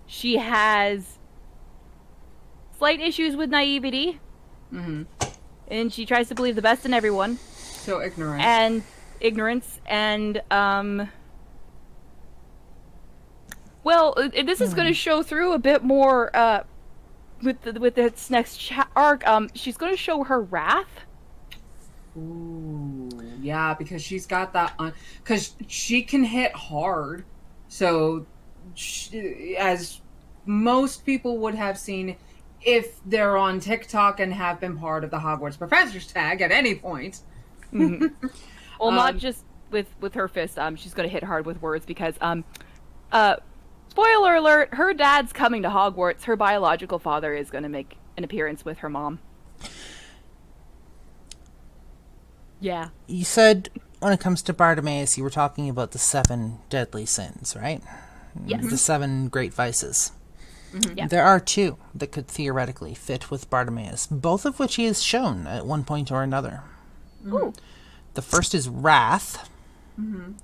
she has slight issues with naivety, and she tries to believe the best in everyone. So ignorant. And ignorance, and well, this is going to show through a bit more with its next arc. She's going to show her wrath. Ooh, yeah, because she's got that because she can hit hard. So, as most people would have seen if they're on TikTok and have been part of the Hogwarts Professors tag at any point. Well, not just with her fist. She's going to hit hard with words because spoiler alert, her dad's coming to Hogwarts. Her biological father is going to make an appearance with her mom. Yeah. You said when it comes to Bartimaeus, you were talking about the 7 deadly sins, right? Yes. The 7 great vices. Yeah. There are 2 that could theoretically fit with Bartimaeus, both of which he has shown at one point or another. Ooh. The first is wrath.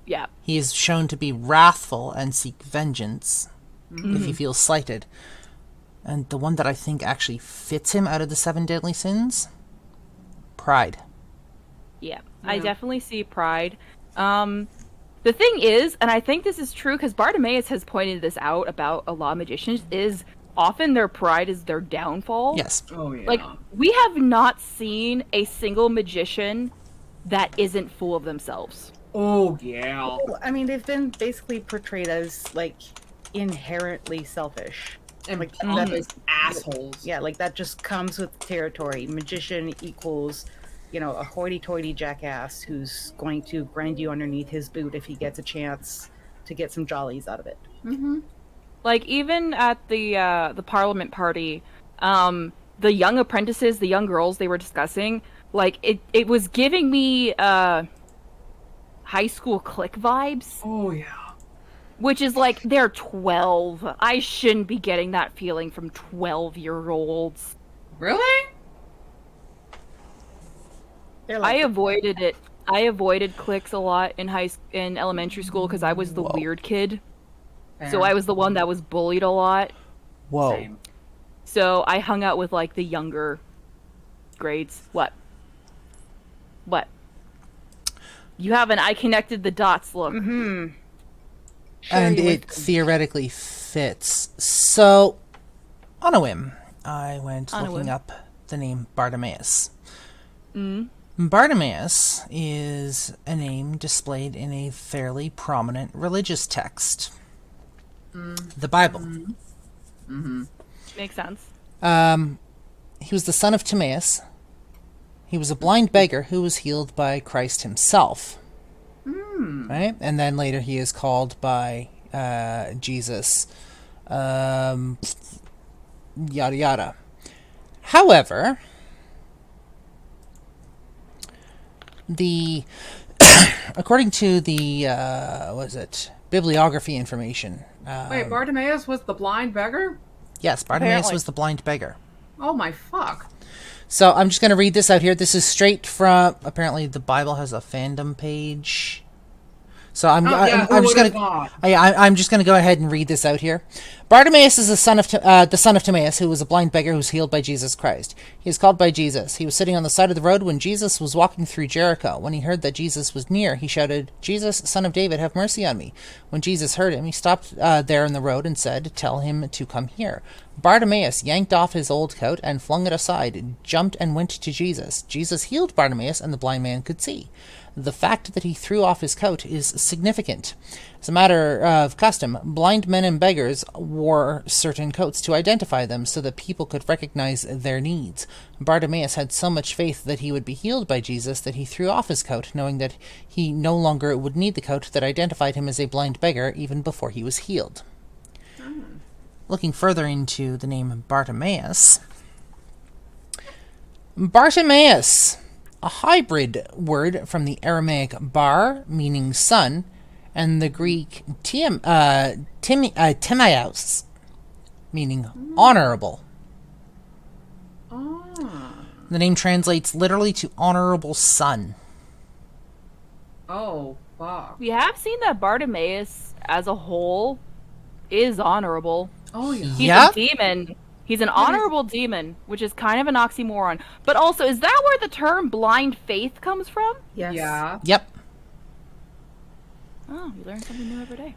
Yeah. He is shown to be wrathful and seek vengeance if he feels slighted. And the one that I think actually fits him out of the 7 deadly sins, pride. Yeah, I definitely see pride. The thing is, and I think this is true because Bartimaeus has pointed this out about a lot of magicians, is often their pride is their downfall. Yes. Oh, yeah. Like, we have not seen a single magician that isn't full of themselves. Oh, yeah. Well, I mean, they've been basically portrayed as, like, inherently selfish. And like, pompous assholes. Yeah, like, that just comes with the territory. Magician equals, you know, a hoity-toity jackass who's going to grind you underneath his boot if he gets a chance to get some jollies out of it. Like, even at the Parliament party, the young apprentices, the young girls they were discussing, like, it was giving me high school clique vibes. Oh, yeah. Which is like, they're 12. I shouldn't be getting that feeling from 12-year-olds. Really? Like, I avoided it. I avoided cliques a lot in elementary school because I was the weird kid. Fair. So I was the one that was bullied a lot. Whoa. Same. So I hung out with, like, the younger grades. What? You have an I connected the dots look. And Sharing it wisdom. theoretically fits. So, on a whim, I went On a looking whim. up the name Bartimaeus. Bartimaeus is a name displayed in a fairly prominent religious text. The Bible. Makes sense. He was the son of Timaeus. He was a blind beggar who was healed by Christ himself. Right? And then later he is called by Jesus. Yada yada. However, according to the bibliography information. Wait, Bartimaeus was the blind beggar? Yes, Bartimaeus Apparently. was the blind beggar. Oh my fuck. So I'm just going to read this out here. This is straight from, apparently the Bible has a fandom page. So I'm just going to I'm just going to go ahead and read this out here. Bartimaeus is the son of Timaeus, who was a blind beggar who was healed by Jesus Christ. He is called by Jesus. He was sitting on the side of the road when Jesus was walking through Jericho. When he heard that Jesus was near, he shouted, "Jesus, son of David, have mercy on me." When Jesus heard him, he stopped there in the road and said, "Tell him to come here." Bartimaeus yanked off his old coat and flung it aside, jumped and went to Jesus. Jesus healed Bartimaeus, and the blind man could see. The fact that he threw off his coat is significant. As a matter of custom, blind men and beggars wore certain coats to identify them so that people could recognize their needs. Bartimaeus had so much faith that he would be healed by Jesus that he threw off his coat, knowing that he no longer would need the coat that identified him as a blind beggar even before he was healed. Looking further into the name Bartimaeus. Bartimaeus, a hybrid word from the Aramaic bar, meaning son, and the Greek timios, meaning honorable. The name translates literally to honorable son. Oh, fuck. We have seen that Bartimaeus, as a whole, is honorable. Oh, yeah. He's a demon. He's an honorable demon, which is kind of an oxymoron. But also, is that where the term blind faith comes from? Yes. Yeah. Yep. Oh, you learn something new every day.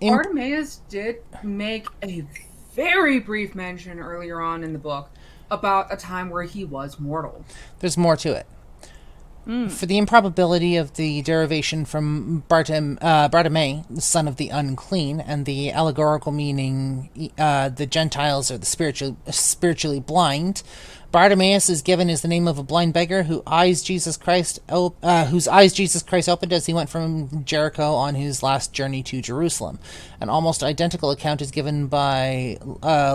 Bartimaeus did make a very brief mention earlier on in the book about a time where he was mortal. There's more to it. For the improbability of the derivation from Bartimae, the son of the unclean, and the allegorical meaning the Gentiles are the spiritually blind, Bartimaeus is given as the name of a blind beggar whose eyes Jesus Christ opened as he went from Jericho on his last journey to Jerusalem. An almost identical account is given by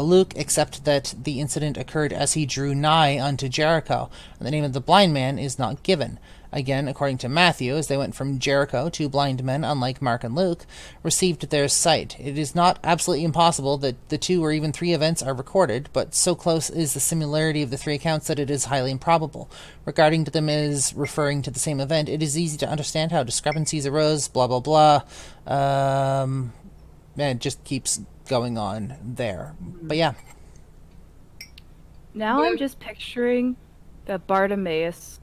Luke, except that the incident occurred as he drew nigh unto Jericho, and the name of the blind man is not given. Again, according to Matthew, as they went from Jericho, two blind men, unlike Mark and Luke, received their sight. It is not absolutely impossible that the 2 or even 3 events are recorded, but so close is the similarity of the 3 accounts that it is highly improbable. Regarding to them as referring to the same event, it is easy to understand how discrepancies arose, blah, blah, blah. It just keeps going on there. But yeah. Now I'm just picturing that Bartimaeus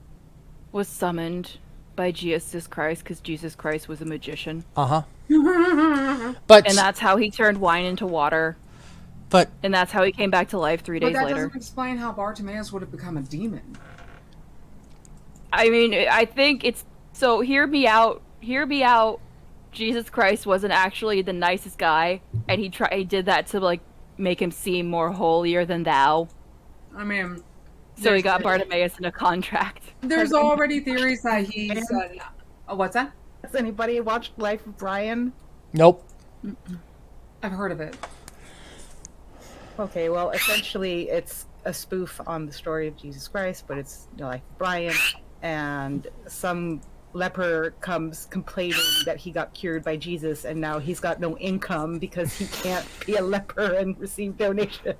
was summoned by Jesus Christ because Jesus Christ was a magician. But And that's how he turned wine into water. And that's how he came back to life 3 days later. But that doesn't explain how Bartimaeus would have become a demon. I mean, I think it's... So, hear me out. Jesus Christ wasn't actually the nicest guy, and he did that to, like, make him seem more holier than thou. I mean... So he got Bartimaeus in a contract. There's already theories that he's... what's that? Has anybody watched Life of Brian? Nope. I've heard of it. Okay, well, essentially it's a spoof on the story of Jesus Christ, but it's Life of Brian, and some leper comes complaining that he got cured by Jesus, and now he's got no income because he can't be a leper and receive donations.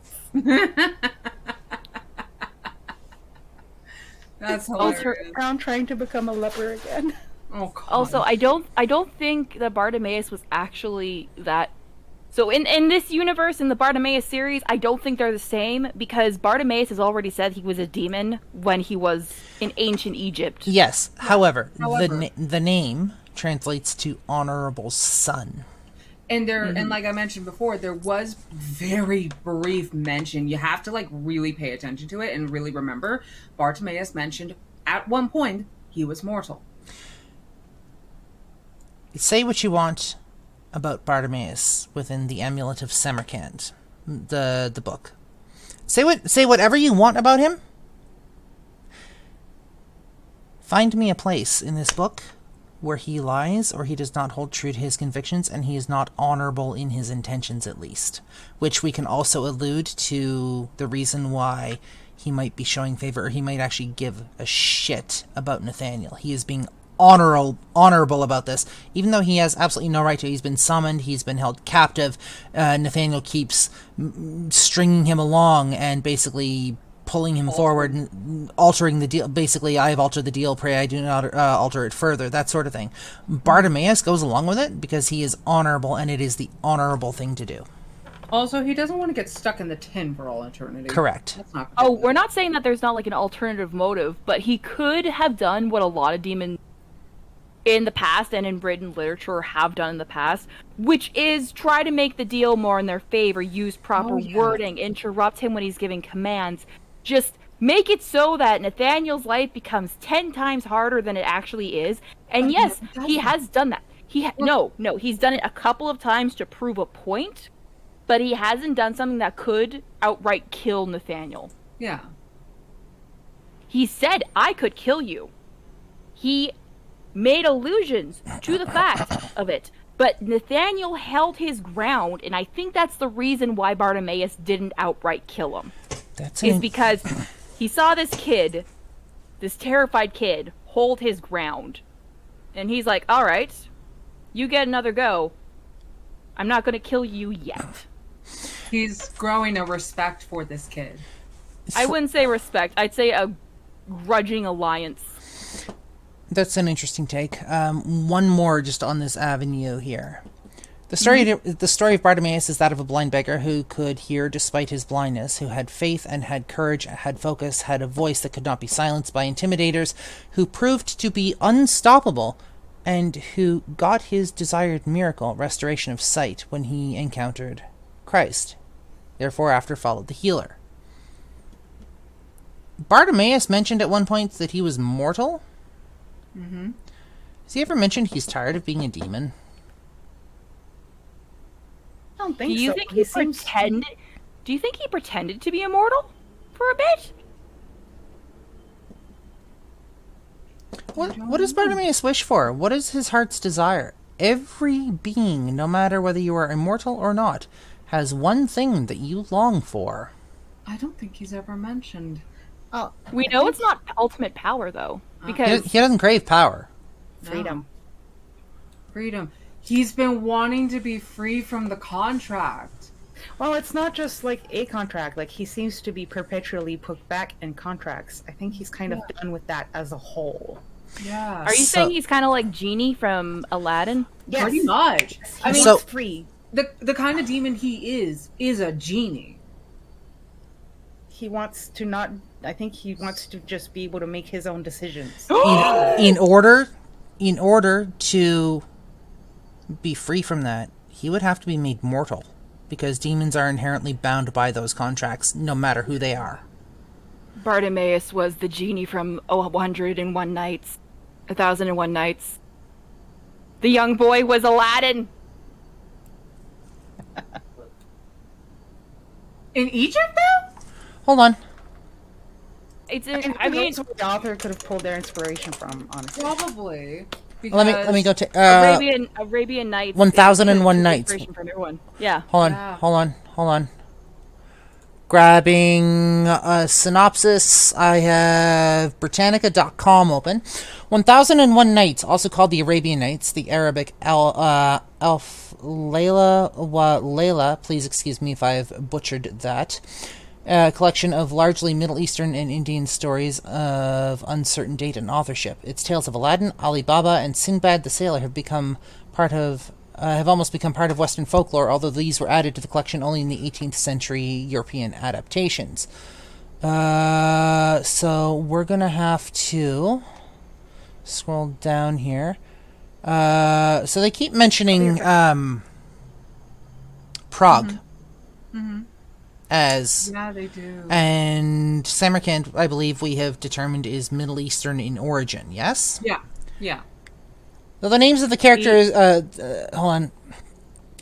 That's hilarious. I'm trying to become a leper again. Oh, God. Also, I don't think that Bartimaeus was actually that. So in this universe, in the Bartimaeus series, I don't think they're the same because Bartimaeus has already said he was a demon when he was in ancient Egypt. Yes. However, the name translates to honorable son. And and like I mentioned before, there was very brief mention. You have to like really pay attention to it and really remember. Bartimaeus mentioned at one point he was mortal. Say what you want about Bartimaeus within the Amulet of Samarkand, the book. Say whatever you want about him. Find me a place in this book where he lies or he does not hold true to his convictions and he is not honorable in his intentions at least, which we can also allude to the reason why he might be showing favor or he might actually give a shit about Nathaniel. He is being honorable about this, even though he has absolutely no right to. He's been summoned, he's been held captive. Nathaniel keeps stringing him along and basically pulling him forward and altering the deal. Basically, I have altered the deal, pray I do not alter it further, that sort of thing. Bartimaeus goes along with it because he is honorable and it is the honorable thing to do. Also, he doesn't want to get stuck in the tin for all eternity. Correct. That's not we're not saying that there's not like an alternative motive, but he could have done what a lot of demons in the past and in written literature have done in the past, which is try to make the deal more in their favor, use proper wording, interrupt him when he's giving commands, just make it so that Nathaniel's life becomes 10 times harder than it actually is. And yes, he has done that. He's done it a couple of times to prove a point, but he hasn't done something that could outright kill Nathaniel. Yeah. He said, I could kill you. He made allusions to the fact of it, but Nathaniel held his ground, and I think that's the reason why Bartimaeus didn't outright kill him. Because he saw this kid, this terrified kid, hold his ground. And he's like, all right, you get another go. I'm not going to kill you yet. He's growing a respect for this kid. I wouldn't say respect. I'd say a grudging alliance. That's an interesting take. One more just on this avenue here. The story of Bartimaeus is that of a blind beggar who could hear despite his blindness, who had faith and had courage, had focus, had a voice that could not be silenced by intimidators, who proved to be unstoppable, and who got his desired miracle, restoration of sight, when he encountered Christ. Therefore, after followed the healer. Bartimaeus mentioned at one point that he was mortal. Mm-hmm. Has he ever mentioned he's tired of being a demon? I don't think Do you so. think Do you think he pretended to be immortal for a bit? What does Bartimaeus wish for? What is his heart's desire? Every being, no matter whether you are immortal or not, has one thing that you long for. I don't think he's ever mentioned. Oh, We know it's not ultimate power, though, because He doesn't crave power. freedom. Freedom. He's been wanting to be free from the contract. Well, it's not just like a contract. Like, he seems to be perpetually put back in contracts. I think he's kind of done with that as a whole. Yeah. are you saying he's kind of like Genie from Aladdin? Yes. Pretty much. I mean, So- free. the kind of demon he is a genie. He wants to not. I think he wants to just be able to make his own decisions. In order to be free from that, he would have to be made mortal, because demons are inherently bound by those contracts, no matter who they are. Bartimaeus was the genie from 101 Nights, 1001 Nights. The young boy was Aladdin. In Egypt, though? Hold on. I mean, That's where the author could have pulled their inspiration from, honestly. Probably. Let me go to Arabian Nights. 1001 is Nights. inspiration from everyone. Yeah. Hold on. Grabbing a synopsis. I have Britannica.com open. 1001 Nights, also called the Arabian Nights, the Arabic Layla, please excuse me if I've butchered that. A collection of largely Middle Eastern and Indian stories of uncertain date and authorship. Its tales of Aladdin, Ali Baba, and Sinbad the Sailor have almost become part of Western folklore, although these were added to the collection only in the 18th century European adaptations. So we're gonna have to scroll down here. So they keep mentioning Prague. Mm-hmm. As Yeah, they do. and Samarkand, I believe we have determined, is Middle Eastern in origin. Yes. Yeah. Though the names of the characters, hold on.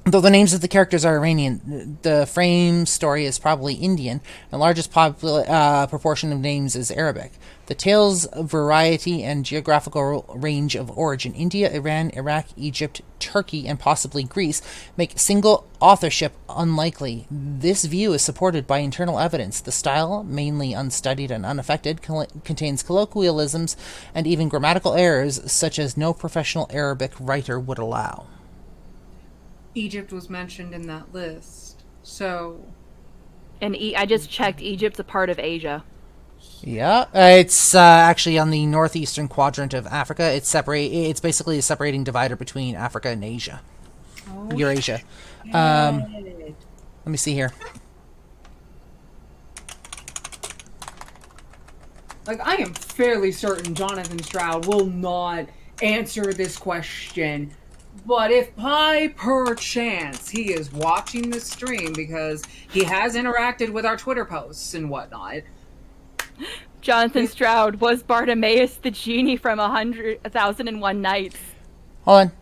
Though the names of the characters are Iranian, the frame story is probably Indian. The largest proportion of names is Arabic. The tale's variety and geographical range of origin, India, Iran, Iraq, Egypt, Turkey, and possibly Greece, make single authorship unlikely. This view is supported by internal evidence. The style, mainly unstudied and unaffected, contains colloquialisms and even grammatical errors such as no professional Arabic writer would allow. Egypt was mentioned in that list. So... And I just checked. Egypt's a part of Asia. Yeah, it's actually on the northeastern quadrant of Africa. It's basically a separating divider between Africa and Asia, Eurasia. Let me see here. Like, I am fairly certain Jonathan Stroud will not answer this question. But if by perchance he is watching this stream because he has interacted with our Twitter posts and whatnot. Jonathan Stroud, was Bartimaeus the genie from 1,001 Nights? Hold on.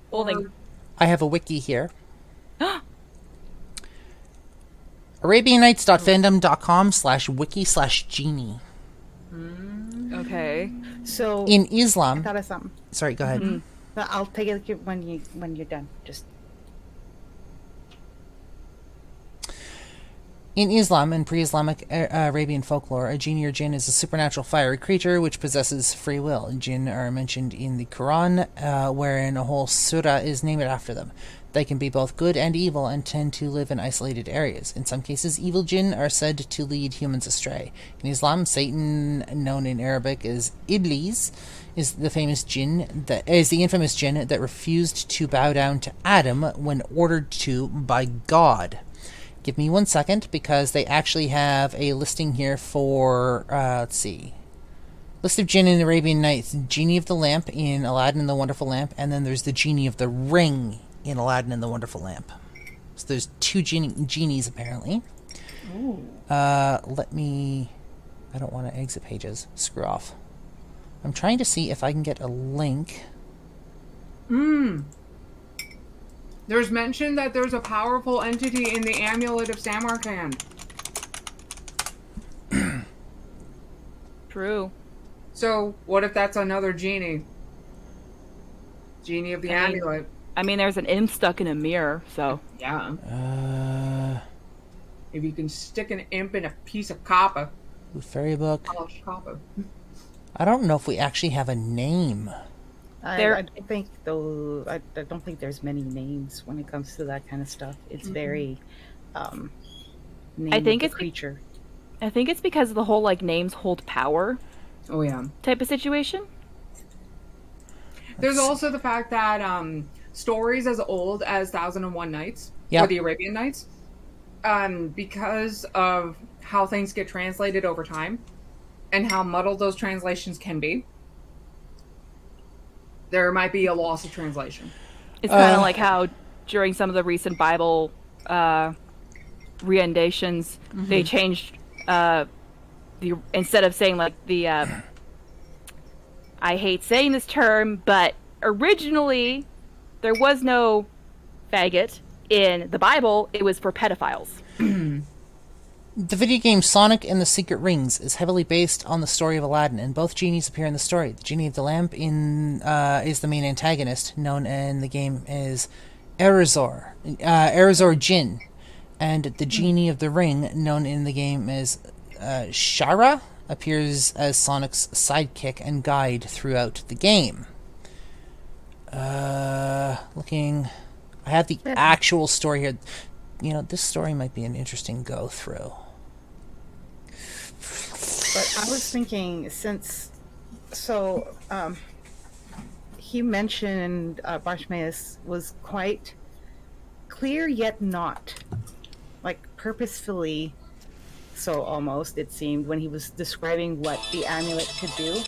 Holding. I have a wiki here. ArabianNights.fandom.com/wiki/genie. Okay. So In I Islam... thought of something. Sorry, go ahead. But I'll take it when you're done. Just In Islam and pre-Islamic Arabian folklore, a genie or jinn is a supernatural fiery creature which possesses free will. Jinn are mentioned in the Quran, wherein a whole surah is named after them. They can be both good and evil and tend to live in isolated areas. In some cases, evil jinn are said to lead humans astray. In Islam, Satan, known in Arabic as Iblis, is the infamous jinn that refused to bow down to Adam when ordered to by God. Give me 1 second, because they actually have a listing here for, let's see. List of jinn in Arabian Nights. Genie of the Lamp in Aladdin and the Wonderful Lamp, and then there's the Genie of the Ring in Aladdin and the Wonderful Lamp. So there's two genies, apparently. Ooh. Let me... I don't want to exit pages. Screw off. I'm trying to see if I can get a link. There's mention that there's a powerful entity in the Amulet of Samarkand. True. So, what if that's another genie? Genie of the Amulet. I mean, there's an imp stuck in a mirror, so... Yeah. If you can stick an imp in a piece of copper. Fairy book. Polished copper. I don't know if we actually have a name. I don't think though. I don't think there's many names when it comes to that kind of stuff. It's very name I think of it's the creature. I think it's because of the whole, like, names hold power Oh, yeah. type of situation. There's also the fact that stories as old as 1001 Nights, Yep. or the Arabian Nights, because of how things get translated over time and how muddled those translations can be, there might be a loss of translation. It's kind of like how during some of the recent Bible renditions, they changed instead of saying like the I hate saying this term, but originally there was no faggot in the Bible. It was for pedophiles. The video game Sonic and the Secret Rings is heavily based on the story of Aladdin, and both genies appear in the story. The Genie of the Lamp is the main antagonist, known in the game as Erazor Jinn, and the Genie of the Ring, known in the game as Shara, appears as Sonic's sidekick and guide throughout the game. Looking... I have the actual story here. You know, this story might be an interesting go-through. But I was thinking, since he mentioned Bartimaeus was quite clear yet not, like purposefully so almost, it seemed, when he was describing what the amulet could do.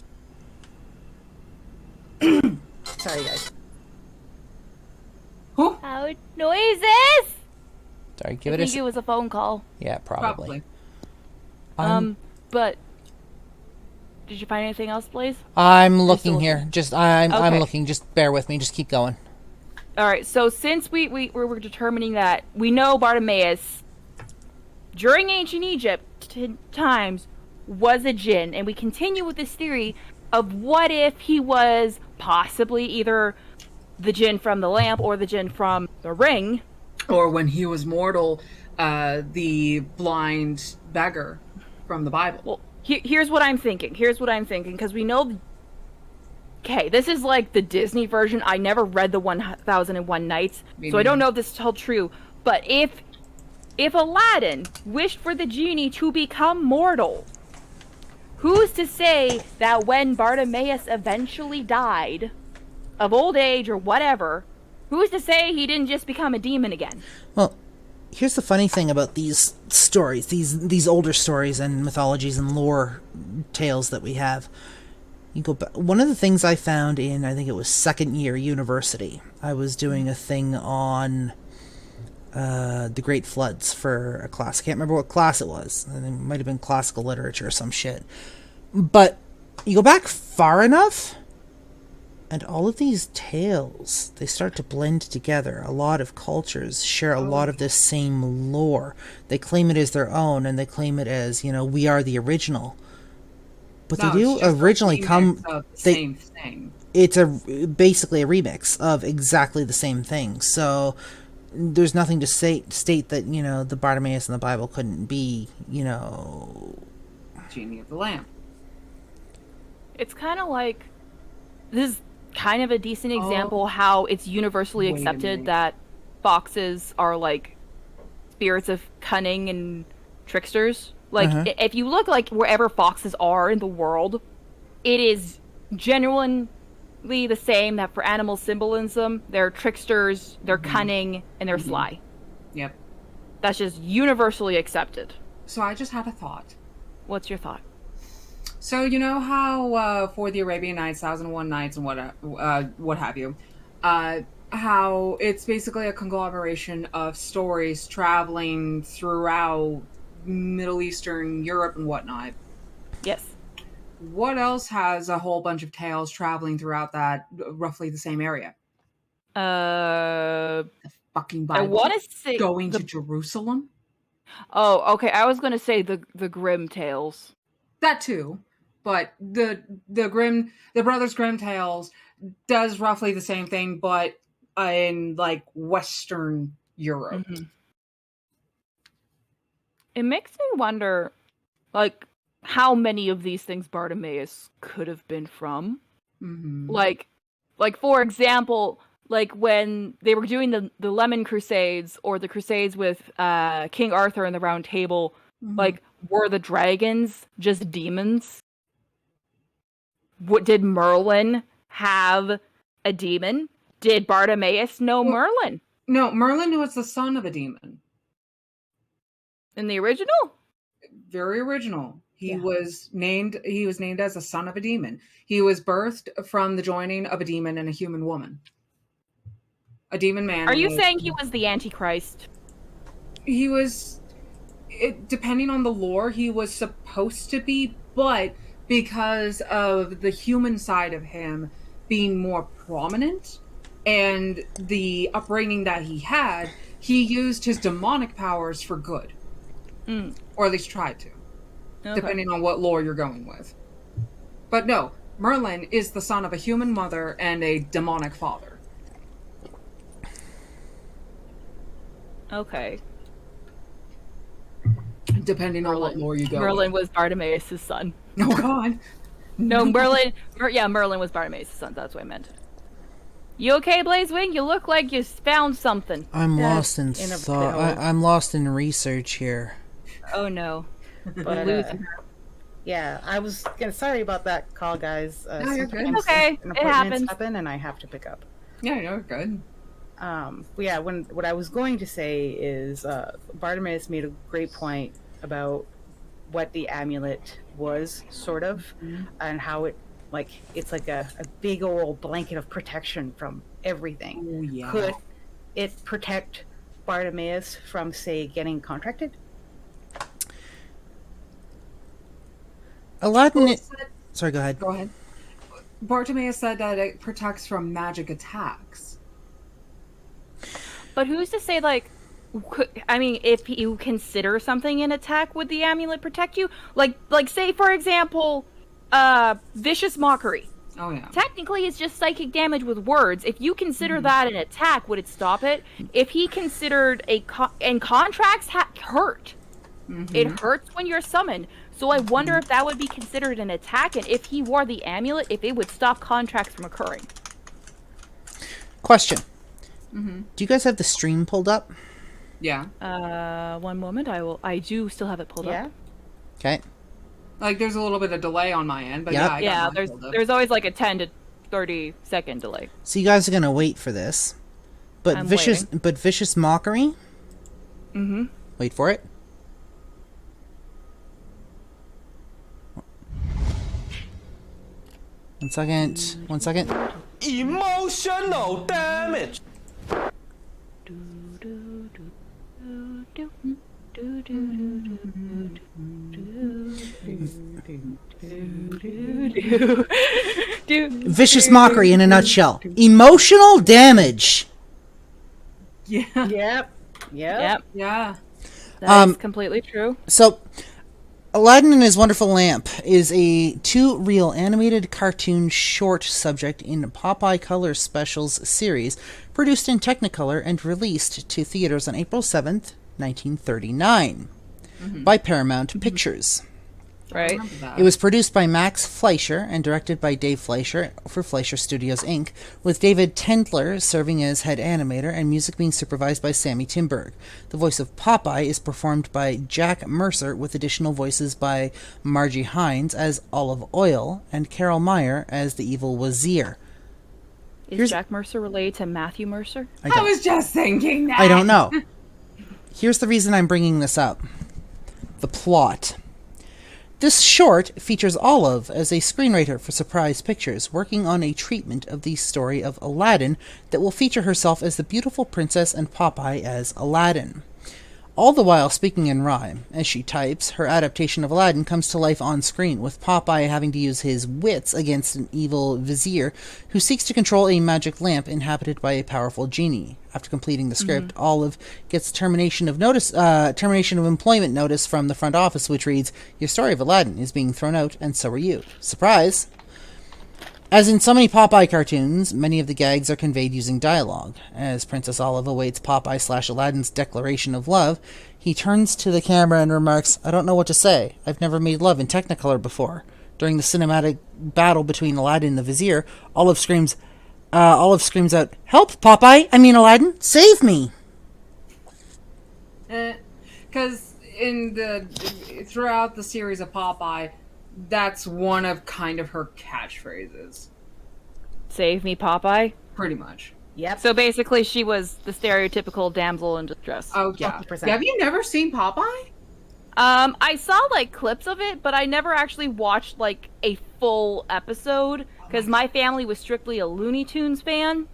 Sorry, guys. Loud noises! Sorry, give I it think it was a phone call. Yeah, probably. But did you find anything else, Blaze? I'm looking here. I'm Okay. looking. Just bear with me. Just keep going. All right. So since we were determining that we know Bartimaeus during ancient Egypt times was a jinn, and we continue with this theory of what if he was possibly either the jinn from the lamp or the jinn from the ring. Or when he was mortal, the blind beggar from the Bible. Well, here's what I'm thinking. Because we know... Okay, this is like the Disney version. I never read the 1001 Nights, so I don't know if this is all true. But if Aladdin wished for the genie to become mortal, who's to say that when Bartimaeus eventually died of old age or whatever, who's to say he didn't just become a demon again? Well, here's the funny thing about these stories, these older stories and mythologies and lore tales that we have. You go back. One of the things I found in, I think it was second year university, I was doing a thing on the Great Floods for a class. I can't remember what class it was. It might have been classical literature or some shit. But you go back far enough, and all of these tales, they start to blend together. A lot of cultures share a lot of this same lore. They claim it as their own, and they claim it as, we are the original. But they do originally come... same thing. It's basically a remix of exactly the same thing. So there's nothing to state that, the Bartimaeus in the Bible couldn't be, Genie of the Lamp. It's kind of like... This is kind of a decent example how it's universally accepted that foxes are, like, spirits of cunning and tricksters. Like, if you look, like, wherever foxes are in the world, it is genuinely the same that for animal symbolism, they're tricksters, they're cunning, and they're sly. Yep. That's just universally accepted. So I just had a thought. What's your thought? So you know how for the Arabian Nights, 1001 Nights, and what have you, how it's basically a conglomeration of stories traveling throughout Middle Eastern Europe and whatnot. Yes. What else has a whole bunch of tales traveling throughout that roughly the same area? The fucking Bible. I want to say going to Jerusalem. Oh, okay. I was going to say the Grimm tales. That too, but the Brothers Grimm tales does roughly the same thing, but in like Western Europe. Mm-hmm. It makes me wonder, like, how many of these things Bartimaeus could have been from. Mm-hmm. Like for example, like when they were doing the Lemon Crusades or the Crusades with King Arthur and the Round Table, like, were the dragons just demons? What did Merlin have a demon? Did Bartimaeus know Merlin? No, Merlin was the son of a demon. In the original? Very original. He was named as a son of a demon. He was birthed from the joining of a demon and a human woman. A demon man. Are you saying he was the Antichrist? He was, depending on the lore, he was supposed to be, but because of the human side of him being more prominent and the upbringing that he had, he used his demonic powers for good. Or at least tried to. Okay. Depending on what lore you're going with. But no, Merlin is the son of a human mother and a demonic father. Okay. Depending on what lore you go Merlin was Bartimaeus' son. Oh god. No, Merlin was Bartimaeus' son, that's what I meant. You okay, Blazewing? You look like you found something. I'm lost in thought. I'm lost in research here. Oh no. But, I was sorry about that call, guys. No, you're good. Okay, it happens. Happen and I have to pick up. Yeah, you're good. What I was going to say is Bartimaeus made a great point about what the amulet was, sort of, and how it's like a big old blanket of protection from everything. Oh, yeah. Could it protect Bartimaeus from, say, getting contracted? Aladdin... Sorry, go ahead. Go ahead. Bartimaeus said that it protects from magic attacks. But who's to say, like... I mean, if you consider something an attack, would the amulet protect you? Like say, for example, vicious mockery. Oh, yeah. Technically, it's just psychic damage with words. If you consider that an attack, would it stop it? If he considered and contracts hurt. It hurts when you're summoned. So I wonder if that would be considered an attack, and if he wore the amulet, if it would stop contracts from occurring. Question. Do you guys have the stream pulled up? Yeah. One moment. I do still have it pulled up. Okay. Like, there's a little bit of delay on my end, but I got mine pulled up. There's always like a 10 to 30 second delay. So you guys are gonna wait for this, but I'm vicious waiting. mockery. Wait for it. One second. One second. Emotional damage. Vicious mockery in a nutshell. Emotional damage. Yeah. Yep. Yep, Yeah. that's completely true. So, Aladdin and His Wonderful Lamp is a 2-reel animated cartoon short subject in Popeye Color Specials series, produced in Technicolor and released to theaters on April 7th, 1939, by Paramount Pictures. Right. It was produced by Max Fleischer and directed by Dave Fleischer for Fleischer Studios, Inc., with David Tendler serving as head animator and music being supervised by Sammy Timberg. The voice of Popeye is performed by Jack Mercer, with additional voices by Margie Hines as Olive Oil and Carol Meyer as the evil Wazir. Is Jack Mercer related to Matthew Mercer? I was just thinking that. I don't know. Here's the reason I'm bringing this up. The plot. This short features Olive as a screenwriter for Surprise Pictures, working on a treatment of the story of Aladdin that will feature herself as the beautiful princess and Popeye as Aladdin. All the while speaking in rhyme. As she types, her adaptation of Aladdin comes to life on screen, with Popeye having to use his wits against an evil vizier who seeks to control a magic lamp inhabited by a powerful genie. After completing the script, Olive gets termination of employment notice from the front office, which reads, "Your story of Aladdin is being thrown out, and so are you." Surprise! As in so many Popeye cartoons, many of the gags are conveyed using dialogue. As Princess Olive awaits Popeye/Aladdin's declaration of love, he turns to the camera and remarks, "I don't know what to say. I've never made love in Technicolor before." During the cinematic battle between Aladdin and the Vizier, Olive screams out, "Help, Popeye! I mean Aladdin! Save me!" Because throughout the series of Popeye, that's one of kind of her catchphrases. Save me, Popeye. Pretty much. Yep. So basically, she was the stereotypical damsel in distress. Oh, yeah. 100%. Have you never seen Popeye? I saw like clips of it, but I never actually watched like a full episode because my family was strictly a Looney Tunes fan.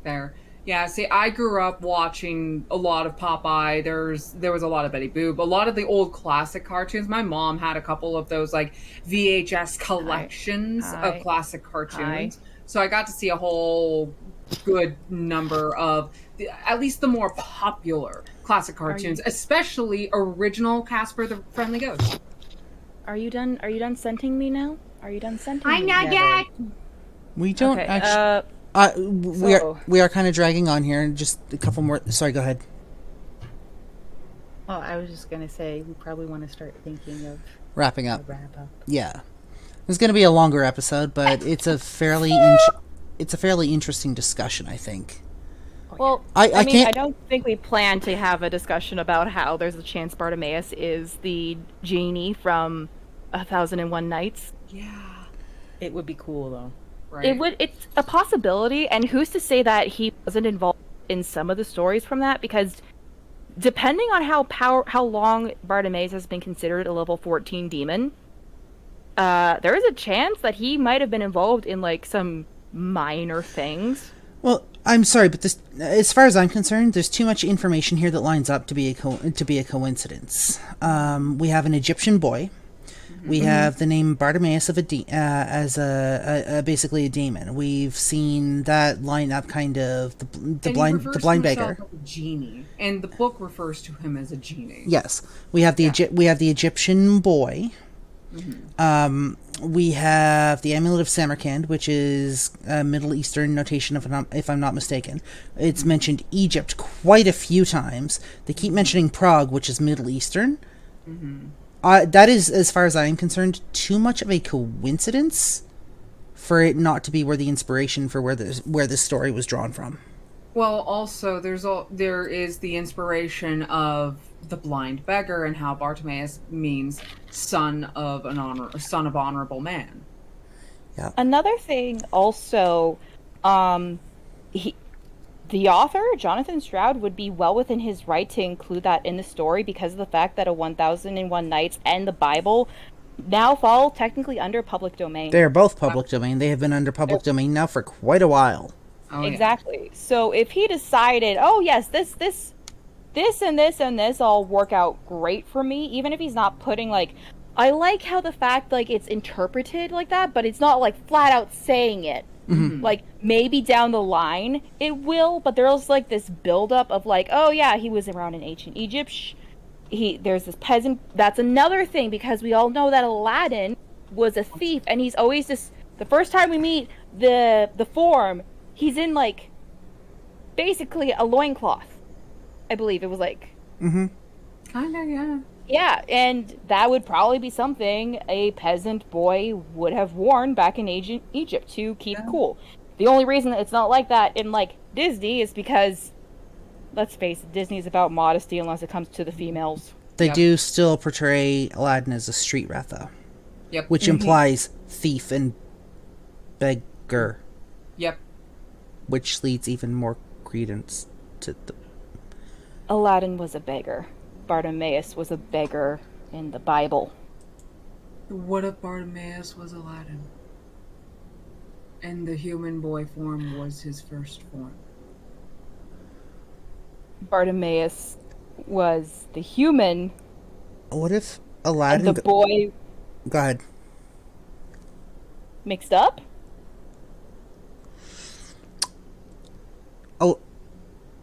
There. Yeah, see, I grew up watching a lot of Popeye. There was a lot of Betty Boop, a lot of the old classic cartoons. My mom had a couple of those like VHS collections of classic cartoons. So I got to see a whole good number of at least the more popular classic cartoons, especially original Casper the Friendly Ghost. Are you done? Are you done scenting me now? Are you done scenting me? I'm not yet. We don't Okay, actually... we are kind of dragging on here. Just a couple more... Sorry, go ahead. Oh, I was just going to say, we probably want to start thinking of Wrapping a up. wrap-up. Yeah. It's going to be a longer episode, but it's a fairly interesting discussion, I think. Well, I mean, can't... I don't think we plan to have a discussion about how there's a chance Bartimaeus is the genie from 1001 Nights. Yeah. It would be cool, though. Right. It's a possibility, and who's to say that he wasn't involved in some of the stories from that? Because depending on how long Bartimaeus has been considered a level 14 demon, there is a chance that he might have been involved in like some minor things. Well, I'm sorry, but this, as far as I'm concerned, there's too much information here that lines up to be a coincidence. We have an Egyptian boy. We have the name Bartimaeus of as basically a demon. We've seen that line up kind of the blind beggar. As a genie, and the book refers to him as a genie. Yes, we have the Egyptian boy. We have the Amulet of Samarkand, which is a Middle Eastern notation, if I'm not mistaken. It's mentioned Egypt quite a few times. They keep mentioning Prague, which is Middle Eastern. That is, as far as I'm concerned, too much of a coincidence for it not to be where the inspiration for where this story was drawn from. Well, also there is the inspiration of the blind beggar and how Bartimaeus means son of honorable man. Yeah. Another thing, also, the author, Jonathan Stroud, would be well within his right to include that in the story because of the fact that a 1001 Nights and the Bible now fall technically under public domain. They are both public domain. They have been under public domain now for quite a while. Oh, yeah. Exactly. So if he decided, oh yes, this and this all work out great for me, even if he's not putting like, I like how the fact like it's interpreted like that, but it's not like flat out saying it. Mm-hmm. Like maybe down the line it will, but there's like this buildup of like, oh yeah, he was around in ancient Egypt. There's this peasant. That's another thing, because we all know that Aladdin was a thief, and he's always just, the first time we meet the form, he's in like basically a loincloth. I believe it was like. Mm-hmm. Kinda, yeah. Yeah, and that would probably be something a peasant boy would have worn back in ancient Egypt to keep cool. The only reason that it's not like that in like Disney is because, let's face it, Disney is about modesty unless it comes to the females. They do still portray Aladdin as a street rat, though. Yep. Which implies thief and beggar. Yep. Which leads even more credence to the... Aladdin was a beggar. Bartimaeus was a beggar in the Bible. What if Bartimaeus was Aladdin? And the human boy form was his first form? Bartimaeus was the human. What if Aladdin... And the boy... Go ahead. Mixed up? Oh,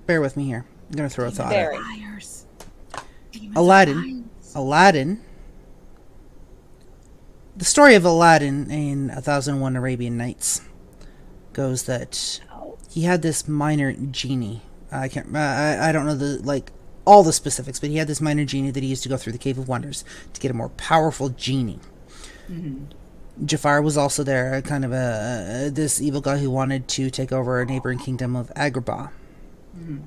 bear with me here. I'm going to throw a thought Very. out. Liars. Aladdin. The story of Aladdin in 1001 Arabian Nights goes that he had this minor genie. I don't know all the specifics, but he had this minor genie that he used to go through the Cave of Wonders to get a more powerful genie. Mm-hmm. Jafar was also there, kind of this evil guy who wanted to take over a neighboring kingdom of Agrabah. Mm-hmm.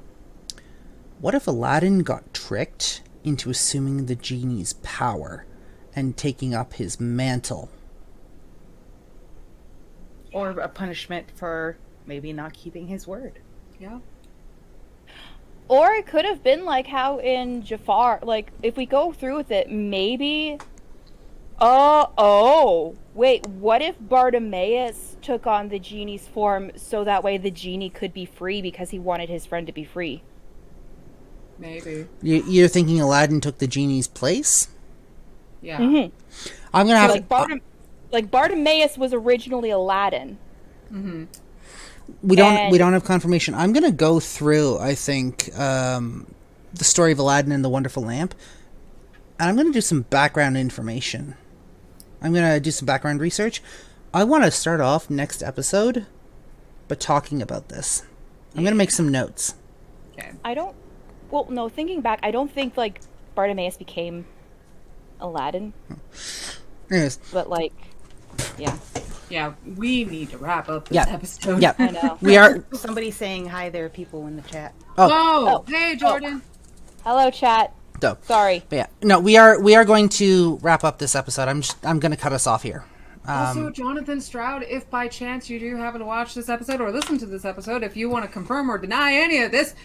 What if Aladdin got tricked into assuming the genie's power and taking up his mantle? Or a punishment for maybe not keeping his word. Yeah. Or it could have been like how in Jafar, like, if we go through with it, maybe... Wait, what if Bartimaeus took on the genie's form so that way the genie could be free because he wanted his friend to be free? Maybe. You're thinking Aladdin took the genie's place? Yeah. Mm-hmm. I'm gonna have like Bartimaeus was originally Aladdin. Mm-hmm. We don't have confirmation. I'm gonna go through, I think, the story of Aladdin and the Wonderful Lamp, and I'm gonna do some background information. I'm gonna do some background research. I want to start off next episode by talking about this. I'm gonna make some notes. Okay. Thinking back, I don't think like Bartimaeus became Aladdin. Anyways. But like, yeah. Yeah, we need to wrap up this episode. Yeah, I know. we are. Somebody's saying hi there, people in the chat. Oh, hey Jordan. Hello, chat. So, Sorry. but yeah, no, we are going to wrap up this episode. I'm going to cut us off here. Also, Jonathan Stroud, if by chance you do happen to watch this episode or listen to this episode, if you want to confirm or deny any of this,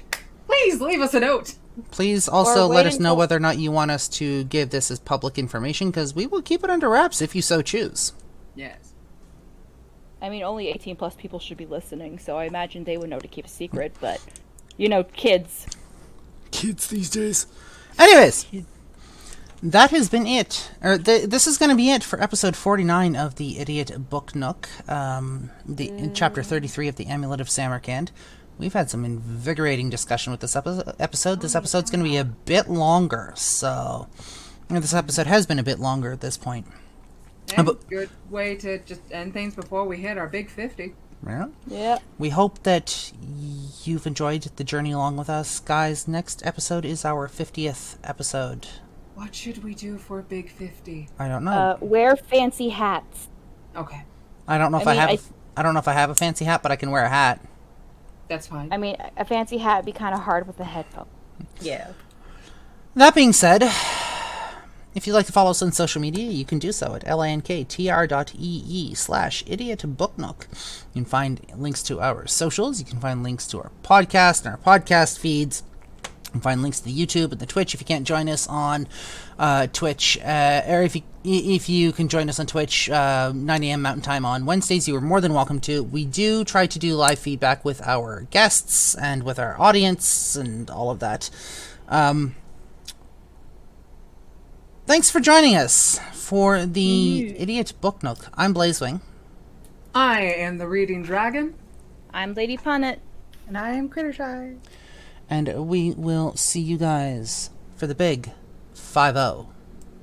please leave us a note. Please also let us know whether or not you want us to give this as public information, because we will keep it under wraps if you so choose. Yes. I mean, only 18 plus people should be listening, so I imagine they would know to keep a secret, but, you know, kids. Kids these days. Anyways, that has been it. This is going to be it for episode 49 of the Idiot Book Nook, chapter 33 of the Amulet of Samarkand. We've had some invigorating discussion with this episode. This episode's going to be a bit longer, so... this episode has been a bit longer at this point. And good way to just end things before we hit our big 50. Yeah. Yeah. We hope that you've enjoyed the journey along with us. Guys, next episode is our 50th episode. What should we do for a big 50? I don't know. Wear fancy hats. Okay. I don't know if I don't know if I have a fancy hat, but I can wear a hat. That's fine. I mean, a fancy hat would be kind of hard with a headphone. Yeah. That being said, if you'd like to follow us on social media, you can do so at linktr.ee/idiotbooknook. You can find links to our socials. You can find links to our podcast and our podcast feeds. can find links to the YouTube and the Twitch if you can't join us on Twitch, or if you can join us on Twitch 9 a.m. Mountain Time on Wednesdays, you are more than welcome to. We do try to do live feedback with our guests and with our audience and all of that. Thanks for joining us for the Idiot Book Nook. I'm Blazewing. I am the Reading Dragon. I'm Lady Punnet. And I am Crittershy. And we will see you guys for the big 5-0.